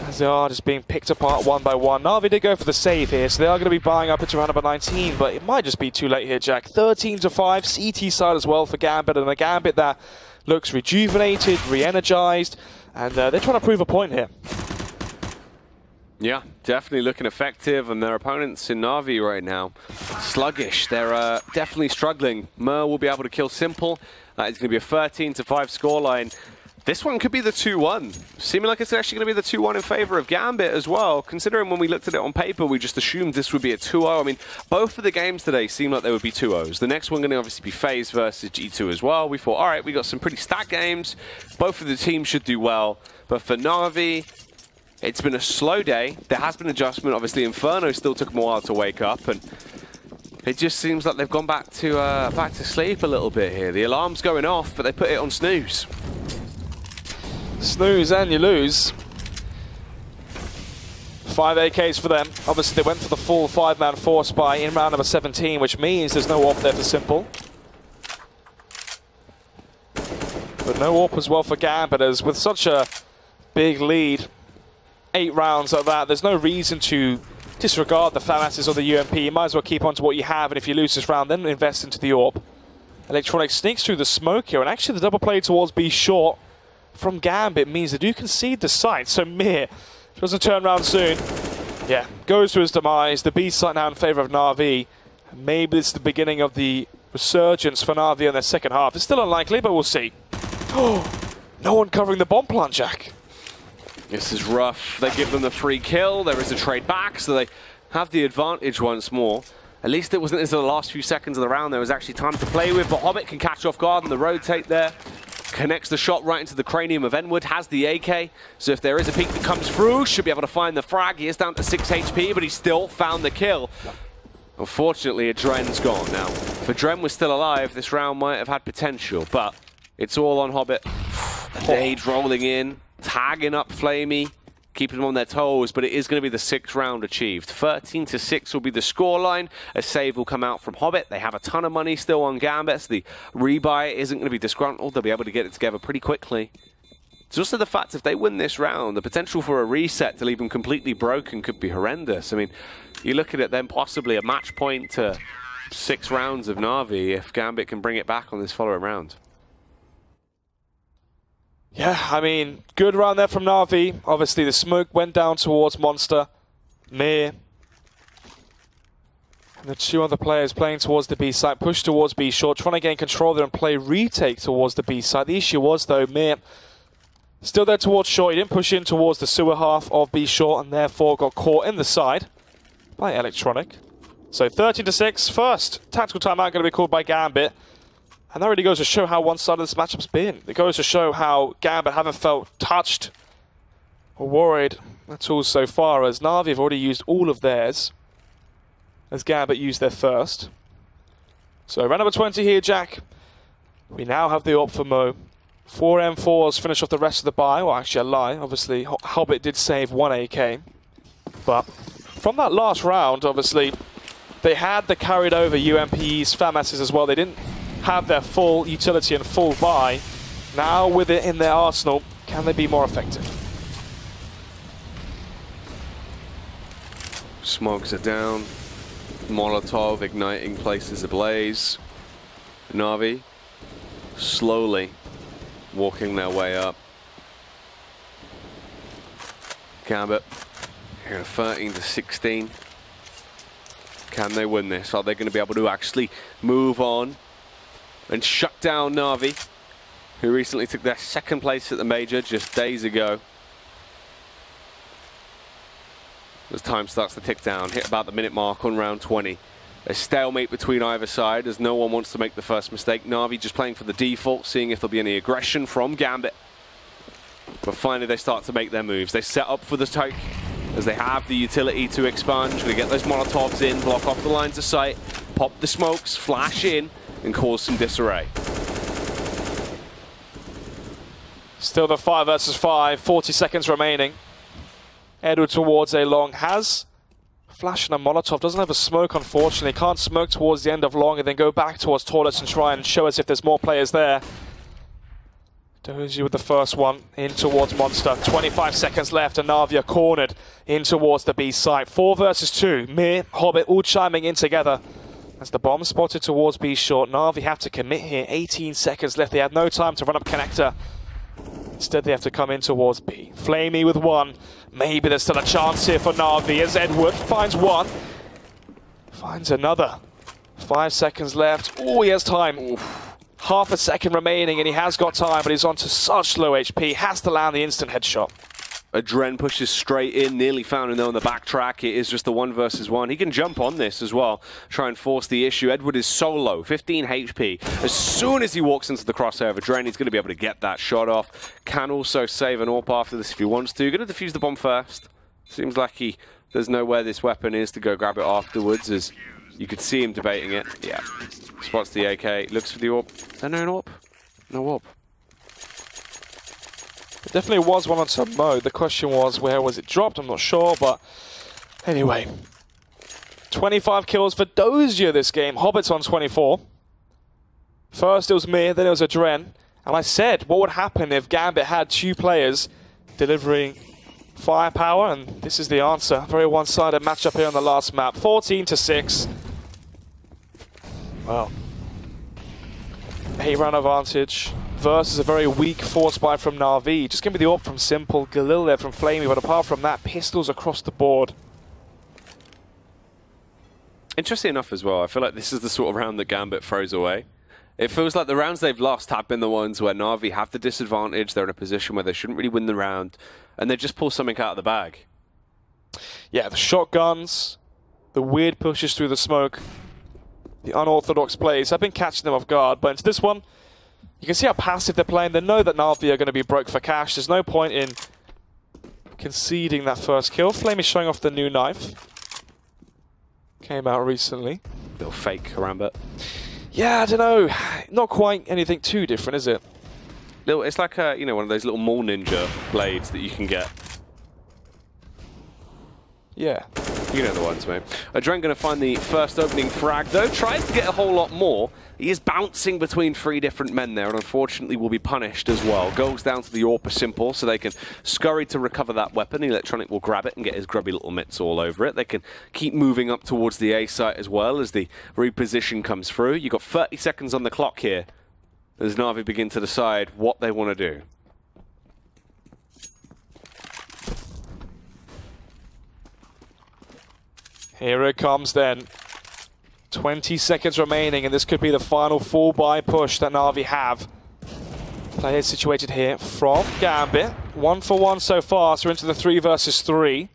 As they are just being picked apart one by one. Na'Vi did go for the save here, so they are going to be buying up into round number 19, but it might just be too late here, Jack. 13-5, CT side as well for Gambit, and a Gambit that looks rejuvenated, re-energized, and they're trying to prove a point here. Yeah, definitely looking effective, and their opponents in Na'Vi right now, sluggish. They're definitely struggling. Mer will be able to kill Simple. It's going to be a 13-5 scoreline. This one could be the 2-1. Seeming like it's actually going to be the 2-1 in favor of Gambit as well. Considering when we looked at it on paper, we just assumed this would be a 2-0. I mean, both of the games today seem like they would be 2-0s. The next one going to obviously be FaZe versus G2 as well. We thought, all right, we got some pretty stacked games. Both of the teams should do well. But for Na'Vi, it's been a slow day. There has been adjustment. Obviously, Inferno still took them a while to wake up. And it just seems like they've gone back to sleep a little bit here. The alarm's going off, but they put it on snooze. Snooze and you lose. 5 AKs for them. Obviously, they went for the full 5-man force buy in round number 17, which means there's no AWP there for Simple. But no AWP as well for Gambit, as with such a big lead, 8 rounds like that, there's no reason to disregard the FAMASs or the UMP. You might as well keep on to what you have, and if you lose this round, then invest into the AWP. Electronic sneaks through the smoke here, and actually the double play towards B short from Gambit means they do concede the site. So Mir doesn't turn around soon. Yeah, goes to his demise. The B site now in favor of Na'Vi. Maybe it's the beginning of the resurgence for Na'Vi in their second half. It's still unlikely, but we'll see. Oh, no one covering the bomb plant, Jack. This is rough. They give them the free kill. There is a trade back, so they have the advantage once more. At least it wasn't until the last few seconds of the round there was actually time to play with, but Hobbit can catch off guard and the rotate there. Connects the shot right into the cranium of Enwood, has the AK, so if there is a peek that comes through, should be able to find the frag. He is down to 6 HP, but he still found the kill. Unfortunately, Adren's gone now. If Adren was still alive, this round might have had potential, but it's all on Hobbit. The nade rolling in, tagging up Flamey, keeping them on their toes, but it is going to be the 6th round achieved. 13-6 will be the scoreline. A save will come out from Hobbit. They have a ton of money still on Gambit, so the rebuy isn't going to be disgruntled. They'll be able to get it together pretty quickly. It's also the fact if they win this round, the potential for a reset to leave them completely broken could be horrendous. I mean, you look at it then possibly a match point to 6 rounds of Na'Vi if Gambit can bring it back on this following round. Yeah, I mean, good round there from Na'Vi. Obviously, the smoke went down towards Monster, Mir, and the 2 other players playing towards the B site, push towards B short, trying to gain control there and play retake towards the B site. The issue was, though, Mir still there towards short. He didn't push in towards the sewer half of B short and therefore got caught in the side by Electronic. So 13-6, first tactical timeout going to be called by Gambit. And that really goes to show how one-sided this matchup's been. It goes to show how Gambit haven't felt touched or worried at all so far, as Na'Vi have already used all of theirs, as Gambit used their first. So round number 20 here, Jack. We now have the AWP for Mo. 4 M4s finish off the rest of the buy. Well, actually, a lie. Obviously, Hobbit did save 1 AK. But from that last round, obviously, they had the carried over UMPs, FAMASs as well. They didn't have their full utility and full buy. Now with it in their arsenal, can they be more effective? Smokes are down. Molotov igniting places ablaze. Na'Vi slowly walking their way up. Gambit here at 13-16. Can they win this? Are they going to be able to actually move on and shut down Na'Vi, who recently took their 2nd place at the major just days ago? As time starts to tick down, hit about the minute mark on round 20. A stalemate between either side as no one wants to make the first mistake. Na'Vi just playing for the default, seeing if there'll be any aggression from Gambit. But finally they start to make their moves. They set up for the take as they have the utility to expunge. They get those Molotovs in, block off the lines of sight, pop the smokes, flash in, and cause some disarray. Still the 5 versus 5, 40 seconds remaining. Edward towards a long. Has flash and a Molotov. Doesn't have a smoke, unfortunately. Can't smoke towards the end of long and then go back towards toilets and try and show us if there's more players there. Dozy with the first one in towards Monster. 25 seconds left and Na'Vi are cornered in towards the B site. 4 versus 2. Mir, Hobbit all chiming in together. As the bomb spotted towards B short, Na'Vi have to commit here. 18 seconds left. They have no time to run up connector. Instead, they have to come in towards B. Flamey with 1. Maybe there's still a chance here for Na'Vi as Edward finds 1. Finds another. 5 seconds left. Oh, he has time. Oof. Half a second remaining and he has got time, but he's on to such low HP. Has to land the instant headshot. Adren pushes straight in, nearly found him though on the backtrack. It is just the 1 versus 1. He can jump on this as well, try and force the issue. Edward is so low, 15 HP. As soon as he walks into the crosshair of Adren, he's going to be able to get that shot off. Can also save an AWP after this if he wants to. Going to defuse the bomb first. Seems like there's nowhere this weapon is to go grab it afterwards, as you could see him debating it. Yeah. Spots the AK, looks for the AWP. Is there no AWP? No AWP. It definitely was one on some mode. The question was, where was it dropped? I'm not sure, but anyway. 25 kills for Dozier this game. Hobbit's on 24. First it was Mir, then it was Adren. And I said, what would happen if Gambit had 2 players delivering firepower? And this is the answer. Very one-sided matchup here on the last map. 14-6. Wow. 8-round advantage versus a very weak force buy from Na'Vi. Just give me the AWP from Simple, Galil there from Flamey, but apart from that, pistols across the board. Interesting enough as well, I feel like this is the sort of round that Gambit throws away. It feels like the rounds they've lost have been the ones where Na'Vi have the disadvantage, they're in a position where they shouldn't really win the round, and they just pull something out of the bag. Yeah, the shotguns, the weird pushes through the smoke, the unorthodox plays have been catching them off guard, but into this one, you can see how passive they're playing. They know that Na'Vi are going to be broke for cash. There's no point in conceding that first kill. Flame is showing off the new knife. Came out recently. Little fake Karambit. Yeah, I don't know. Not quite anything too different, is it? It's like a, one of those little mall ninja blades that you can get. Yeah. You know the ones, mate. Adren going to find the first opening frag, though. Tries to get a whole lot more. He is bouncing between 3 different men there, and unfortunately will be punished as well. Goes down to the AWP Simple, so they can scurry to recover that weapon. Electronic will grab it and get his grubby little mitts all over it. They can keep moving up towards the A site as well as the reposition comes through. You've got 30 seconds on the clock here as Na'Vi begin to decide what they want to do. Here it comes then. 20 seconds remaining, and this could be the final full buy push that Na'Vi have. Players situated here from Gambit. 1 for 1 so far, so we're into the 3 versus 3.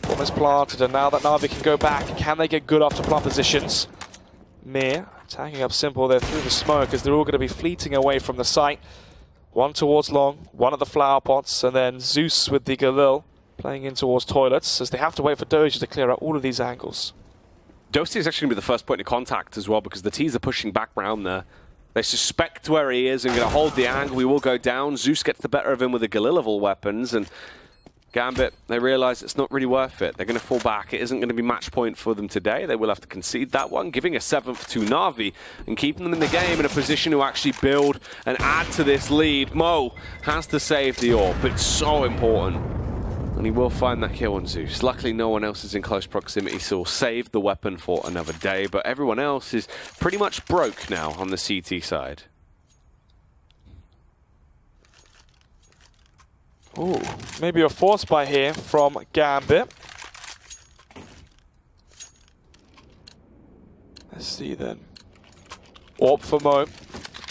Bomb is planted, and now that Na'Vi can go back, can they get good after plant positions? Mir tagging up Simple there through the smoke as they're all going to be fleeting away from the site. 1 towards long, 1 at the flower pots, and then Zeus with the Galil playing in towards toilets as they have to wait for Dozier to clear out all of these angles. Dozier is actually going to be the first point of contact as well because the T's are pushing back round there. They suspect where he is and going to hold the angle. We will go down. Zeus gets the better of him with the Galil of all weapons, and Gambit, they realise it's not really worth it. They're going to fall back. It isn't going to be match point for them today. They will have to concede that one, giving a 7th to Na'Vi and keeping them in the game in a position to actually build and add to this lead. Mo has to save the AWP. It's so important. And he will find that kill on Zeus. Luckily, no one else is in close proximity, so he'll save the weapon for another day. But everyone else is pretty much broke now on the CT side. Ooh, maybe a force buy here from Gambit. Let's see then. AWP for Mo.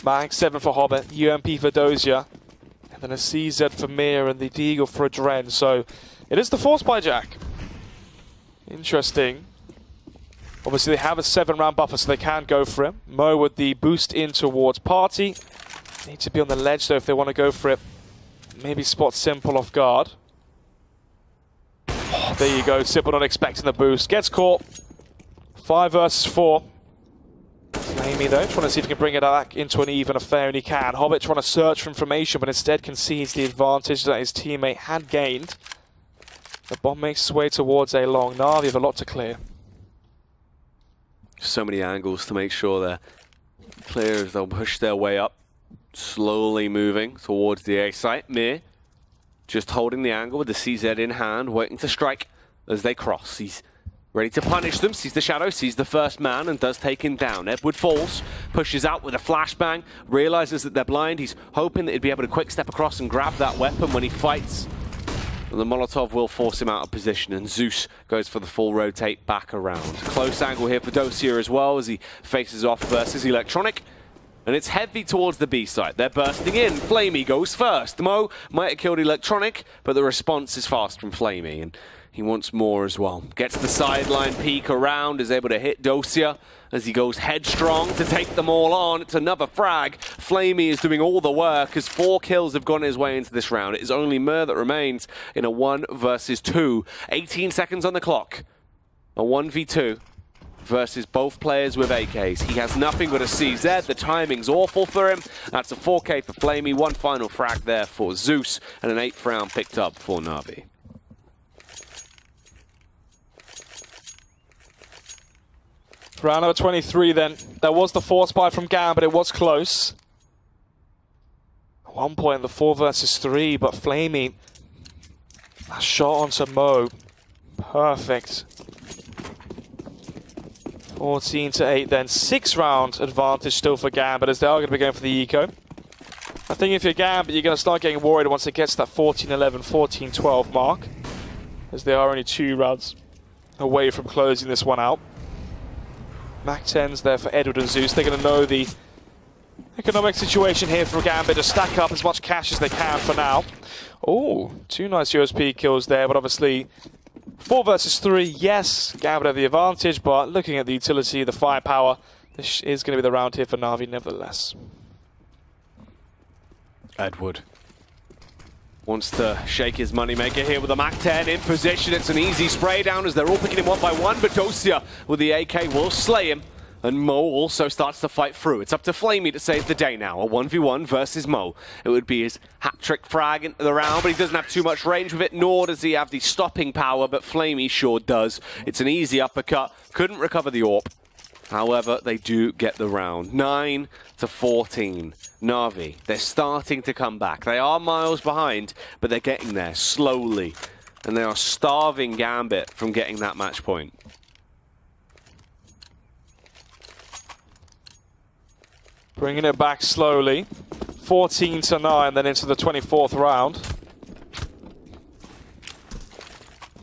Mag 7 for Hobbit. UMP for Dozier. And a CZ for Mir and the Deagle for Adren. So it is the force buy Jack. Interesting. Obviously they have a 7-round buffer so they can go for it. Mo with the boost in towards Party. Need to be on the ledge though if they want to go for it. Maybe spot Simple off guard. Oh, there you go. Simple not expecting the boost. Gets caught. 5 versus 4. Flamey though, trying to see if he can bring it back into an even affair, and he can. Hobbit trying to search for information, but instead concedes the advantage that his teammate had gained. The bomb makes its way towards A long. Na'Vi have a lot to clear. So many angles to make sure they're clear as they'll push their way up. Slowly moving towards the A site. Mir just holding the angle with the CZ in hand, waiting to strike as they cross. He's ready to punish them, sees the shadow, sees the first man, and does take him down. Edward falls, pushes out with a flashbang, realizes that they're blind. He's hoping that he'd be able to quick step across and grab that weapon when he fights. And the Molotov will force him out of position, and Zeus goes for the full rotate back around. Close angle here for Dosia as well as he faces off versus Electronic. And it's heavy towards the B site. They're bursting in. Flamey goes first. Mo might have killed Electronic, but the response is fast from Flamey, and he wants more as well. Gets the sideline peek around, is able to hit Dosia as he goes headstrong to take them all on. It's another frag. Flamey is doing all the work as 4 kills have gone his way into this round. It is only Mir that remains in a 1 versus 2. 18 seconds on the clock. A 1v2. Versus both players with AKs. He has nothing but a CZ. The timing's awful for him. That's a 4K for Flamey. 1 final frag there for Zeus, and an 8th round picked up for Na'Vi. Round number 23 then. There was the force buy from Gam, but it was close. At one point, the 4 versus 3, but Flamey, a shot onto Mo. Perfect. 14 to 8 then. 6 round advantage still for Gambit as they are going to be going for the eco. I think if you're Gambit, you're going to start getting worried once it gets to that 14-11, 14-12 mark, as they are only 2 rounds away from closing this one out. Mac 10's there for Edward and Zeus. They're going to know the economic situation here for Gambit to stack up as much cash as they can for now. Oh, 2 nice USP kills there, but obviously 4 versus 3, yes, Gambit have the advantage, but looking at the utility, the firepower, this is going to be the round here for Na'Vi nevertheless. Edward wants to shake his moneymaker here with a Mac 10 in position. It's an easy spray down as they're all picking him one by one, but Dosia with the AK will slay him. And Mo also starts to fight through. It's up to Flamey to save the day now. A 1v1 versus Mo. It would be his hat-trick frag into the round, but he doesn't have too much range with it, nor does he have the stopping power, but Flamey sure does. It's an easy uppercut. Couldn't recover the AWP. However, they do get the round. 9 to 14. Na'Vi, they're starting to come back. They are miles behind, but they're getting there slowly. And they are starving Gambit from getting that match point. Bringing it back slowly. 14 to 9, then into the 24th round.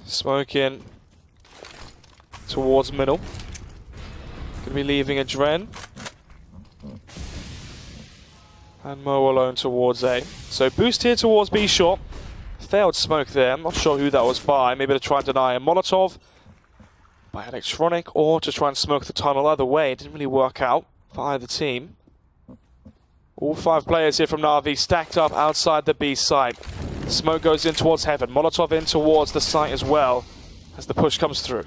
Smoke in towards middle. Going to be leaving a Dren. And Mo alone towards A. So boost here towards B short. Failed smoke there. I'm not sure who that was by. Maybe to try and deny a Molotov by Electronic, or to try and smoke the tunnel. Either way, it didn't really work out for either team. All 5 players here from Na'Vi stacked up outside the B site. Smoke goes in towards Heaven. Molotov in towards the site as well as the push comes through.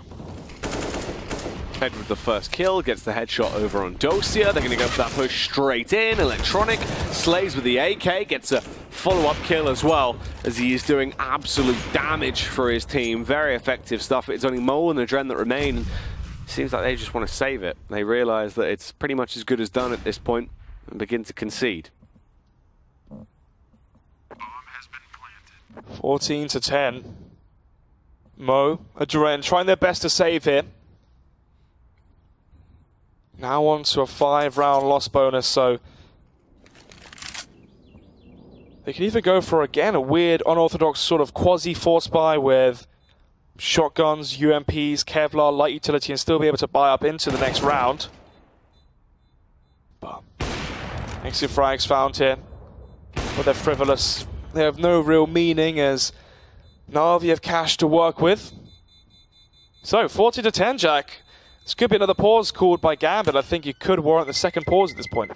Head with the first kill, gets the headshot over on Dosia. They're going to go for that push straight in. Electronic slays with the AK, gets a follow-up kill as well, as he is doing absolute damage for his team. Very effective stuff. It's only Mo and the Dren that remain. Seems like they just want to save it. They realize that it's pretty much as good as done at this point and begin to concede. 14 to 10. Mo, Adren trying their best to save here. Now on to a 5-round loss bonus, so they can either go for, again, a weird, unorthodox sort of quasi-force buy with shotguns, UMPs, Kevlar, light utility, and still be able to buy up into the next round. But exit frags found here, but they're frivolous. They have no real meaning as Na'Vi have cash to work with. So, 40 to 10, Jack. This could be another pause called by Gambit. I think you could warrant the second pause at this point.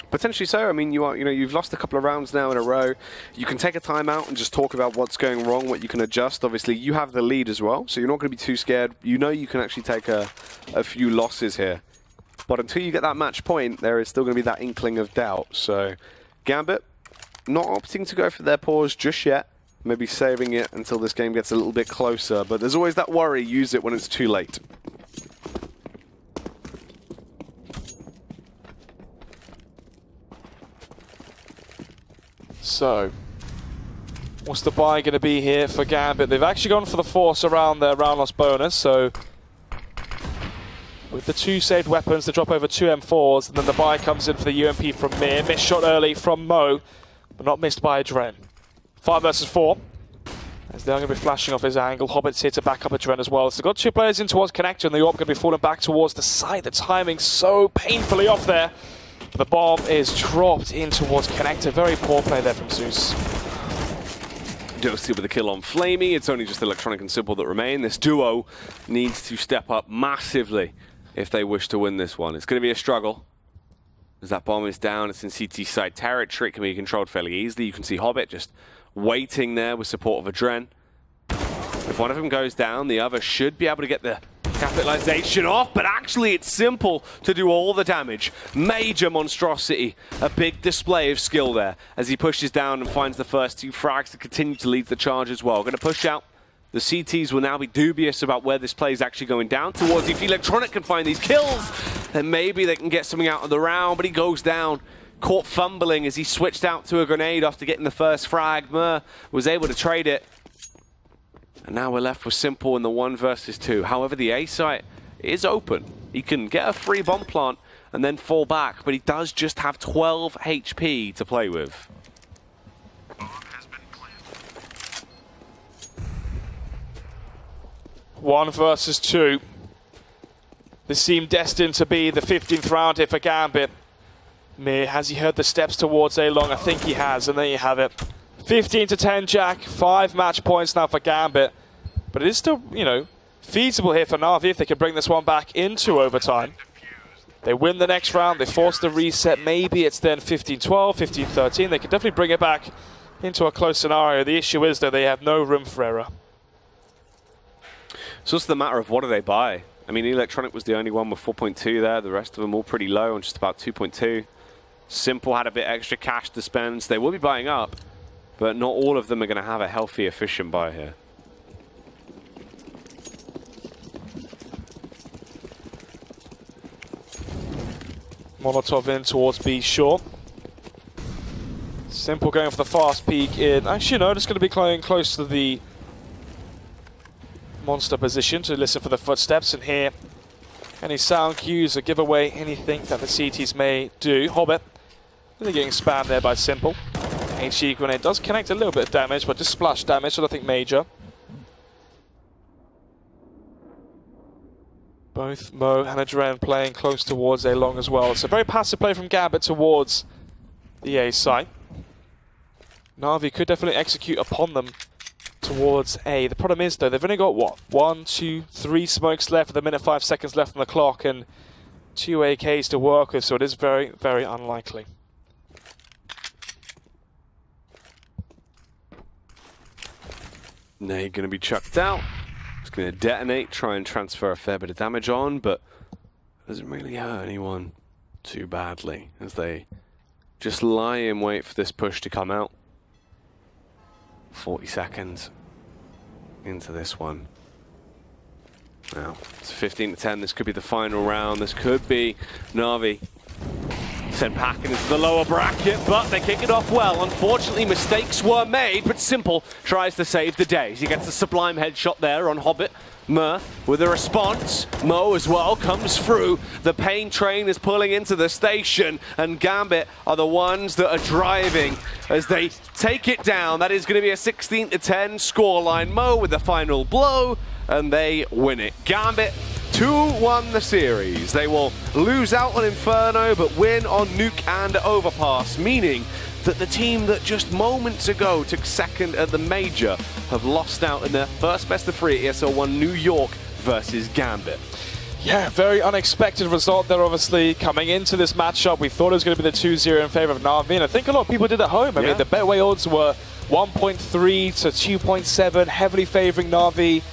Potentially so. I mean, you've lost a couple of rounds now in a row. You can take a timeout and just talk about what's going wrong, what you can adjust. Obviously, you have the lead as well, so you're not going to be too scared. You know you can actually take a few losses here. But until you get that match point, there is still going to be that inkling of doubt. So, Gambit not opting to go for their pause just yet. Maybe saving it until this game gets a little bit closer, but there's always that worry, use it when it's too late. So, what's the buy going to be here for Gambit? They've actually gone for the force around their round loss bonus, so with the 2 saved weapons, they drop over 2 M4s, and then the buy comes in for the UMP from Mir. Missed shot early from Mo, but not missed by Adren. 5 versus 4. As they're going to be flashing off his angle. Hobbit's here to back up Adren as well. So they've got 2 players in towards Connector, and the AWP going to be falling back towards the side. The timing so painfully off there. The bomb is dropped in towards Connector. Very poor play there from Zeus. Dosia with a kill on Flamey. It's only just Electronic and Simple that remain. This duo needs to step up massively if they wish to win this one. It's going to be a struggle. As that bomb is down, it's in CT side territory. It can be controlled fairly easily. You can see Hobbit just waiting there with support of Adren. If one of them goes down, the other should be able to get the capitalization off, but actually it's Simple to do all the damage. Major monstrosity. A big display of skill there as he pushes down and finds the first 2 frags to continue to lead the charge as well. Going to push out. The CTs will now be dubious about where this play is actually going down towards. If Electronic can find these kills, then maybe they can get something out of the round, but he goes down. Caught fumbling as he switched out to a grenade after getting the first frag. Mer was able to trade it. And now we're left with Simple in the 1 versus 2. However, the A site is open. He can get a free bomb plant and then fall back, but he does just have 12 HP to play with. 1 versus 2. This seemed destined to be the 15th round here for Gambit. Mir, has he heard the steps towards A-Long? I think he has, and there you have it. 15-10, Jack. 5 match points now for Gambit. But it is still, you know, feasible here for Na'Vi if they can bring this one back into overtime. They win the next round, they force the reset. Maybe it's then 15-12, 15-13. They can definitely bring it back into a close scenario. The issue is, though, they have no room for error. So it's the matter of what do they buy? I mean, Electronic was the only one with 4.2 there. The rest of them all pretty low on just about 2.2. Simple had a bit extra cash to spend. So they will be buying up, but not all of them are going to have a healthy, efficient buy here. Molotov in towards B short. Simple going for the fast peek in. Actually, no, just going to be playing close to the monster position to listen for the footsteps and hear any sound cues or give away anything that the CTs may do. Hobbit really getting spammed there by Simple. HE grenade does connect a little bit of damage, but just splash damage, so I think major. Both Mo and Adren playing close towards A-Long as well. It's a very passive play from Gambit towards the A site. Na'Vi could definitely execute upon them towards A. The problem is, though, they've only got, what, 1, 2, 3 smokes left with a minute 5 seconds left on the clock and 2 AKs to work with, so it is very, very unlikely. Now you're going to be chucked out. It's going to detonate, try and transfer a fair bit of damage on, but doesn't really hurt anyone too badly as they just lie in wait for this push to come out. 40 seconds into this one. Now, it's 15-10. This could be the final round. This could be Na'Vi sent packing into the lower bracket, but they kick it off well. Unfortunately, mistakes were made, but Simple tries to save the day. He gets a sublime headshot there on Hobbit. Mer with a response. Mo as well comes through. The pain train is pulling into the station, and Gambit are the ones that are driving as they take it down. That is going to be a 16-10 scoreline. Mo with the final blow, and they win it. Gambit 2-1 the series. They will lose out on Inferno, but win on Nuke and Overpass, meaning that the team that just moments ago took second at the Major have lost out in their first best-of-3 at ESL 1 New York versus Gambit. Yeah, very unexpected result there, obviously, coming into this matchup. We thought it was going to be the 2-0 in favor of Na'Vi, and I think a lot of people did at home. I mean, the betway odds were 1.3 to 2.7, heavily favoring Na'Vi.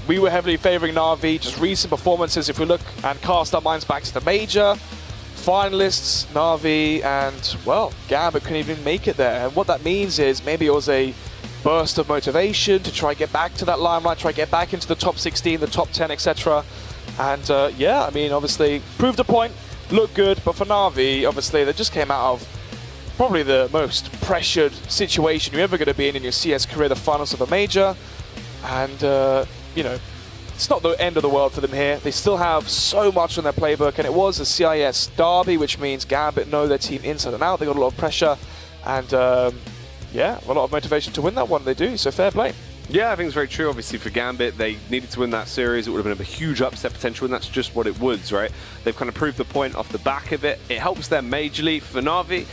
We were heavily favoring Na'Vi. Just recent performances, if we look and cast our minds back to the Major, finalists, Na'Vi, and, well, Gambit couldn't even make it there. And what that means is maybe it was a burst of motivation to try and get back to that limelight, try and get back into the top 16, the top 10, etc. And yeah, I mean, obviously, proved a point, looked good, but for Na'Vi, obviously, they just came out of probably the most pressured situation you're ever going to be in your CS career, the finals of a major. And, you know, it's not the end of the world for them here. They still have so much on their playbook, and it was a CIS derby, which means Gambit know their team inside and out. They got a lot of pressure, and yeah, a lot of motivation to win that one. They do, so fair play. Yeah, I think it's very true. Obviously, for Gambit, they needed to win that series. It would have been a huge upset potential, and that's just what it was, right? They've kind of proved the point off the back of it. It helps them majorly. For Na'Vi,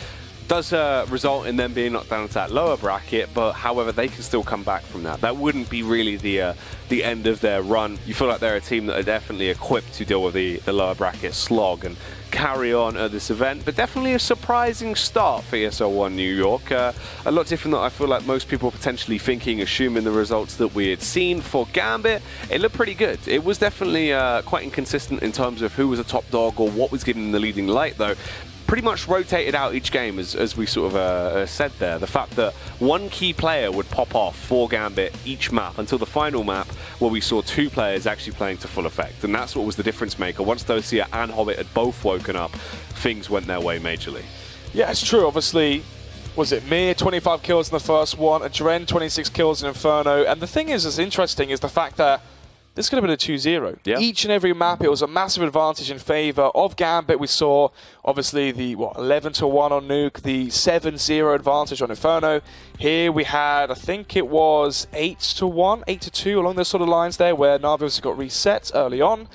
does result in them being knocked down to that lower bracket, but however, they can still come back from that. That wouldn't be really the end of their run. You feel like they're a team that are definitely equipped to deal with the lower bracket slog and carry on at this event, but definitely a surprising start for ESL 1 New York. A lot different than I feel like most people potentially thinking, assuming the results that we had seen for Gambit. It looked pretty good. It was definitely quite inconsistent in terms of who was a top dog or what was getting the leading light, though. Pretty much rotated out each game, as we sort of said there. The fact that one key player would pop off for Gambit each map until the final map, where we saw two players actually playing to full effect. And that's what was the difference maker. Once Dosia and Hobbit had both woken up, things went their way majorly. Yeah, it's true. Obviously, was it Mir, 25 kills in the first one, and Dren, 26 kills in Inferno. And the thing is interesting is the fact that this could have been a 2-0. Yeah. Each and every map, it was a massive advantage in favor of Gambit. We saw, obviously, the 11-1 on Nuke, the 7-0 advantage on Inferno. Here we had, I think it was 8-1, 8-2, along those sort of lines there, where Na'Vi obviously got reset early on.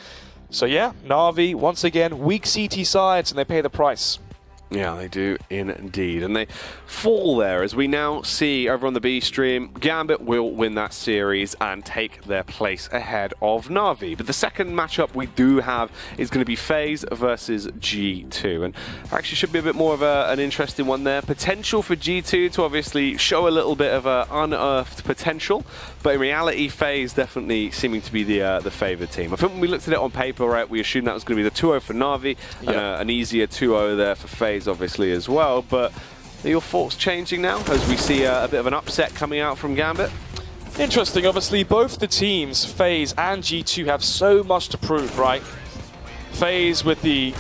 So yeah, Na'Vi, once again, weak CT sides, and they pay the price. Yeah, they do indeed. And they fall there, as we now see over on the B stream. Gambit will win that series and take their place ahead of Na'Vi. But the second matchup we do have is going to be FaZe versus G2. And actually should be a bit more of an interesting one there. Potential for G2 to obviously show a little bit of unearthed potential. But in reality, FaZe definitely seeming to be the favoured team. I think when we looked at it on paper, right, we assumed that was going to be the 2-0 for Na'Vi. Yeah. And an easier 2-0 there for FaZe, obviously, as well. But are your thoughts changing now as we see a bit of an upset coming out from Gambit? Interesting. Obviously, both the teams, FaZe and G2, have so much to prove, right? FaZe with the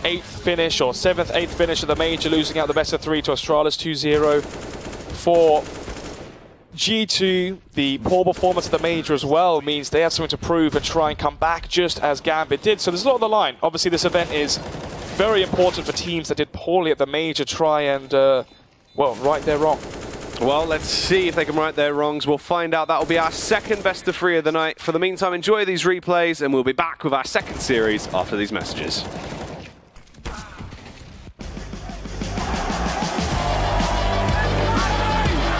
8th finish, or 7th, 8th finish of the major, losing out the best of 3 to Astralis 2-0. For G2, the poor performance of the major as well means they have something to prove and try and come back just as Gambit did. So there's a lot on the line. Obviously, this event is very important for teams that did poorly at the major try and, well, right their wrong. Well, let's see if they can right their wrongs. We'll find out. That will be our second best of 3 of the night. For the meantime, enjoy these replays, and we'll be back with our second series after these messages.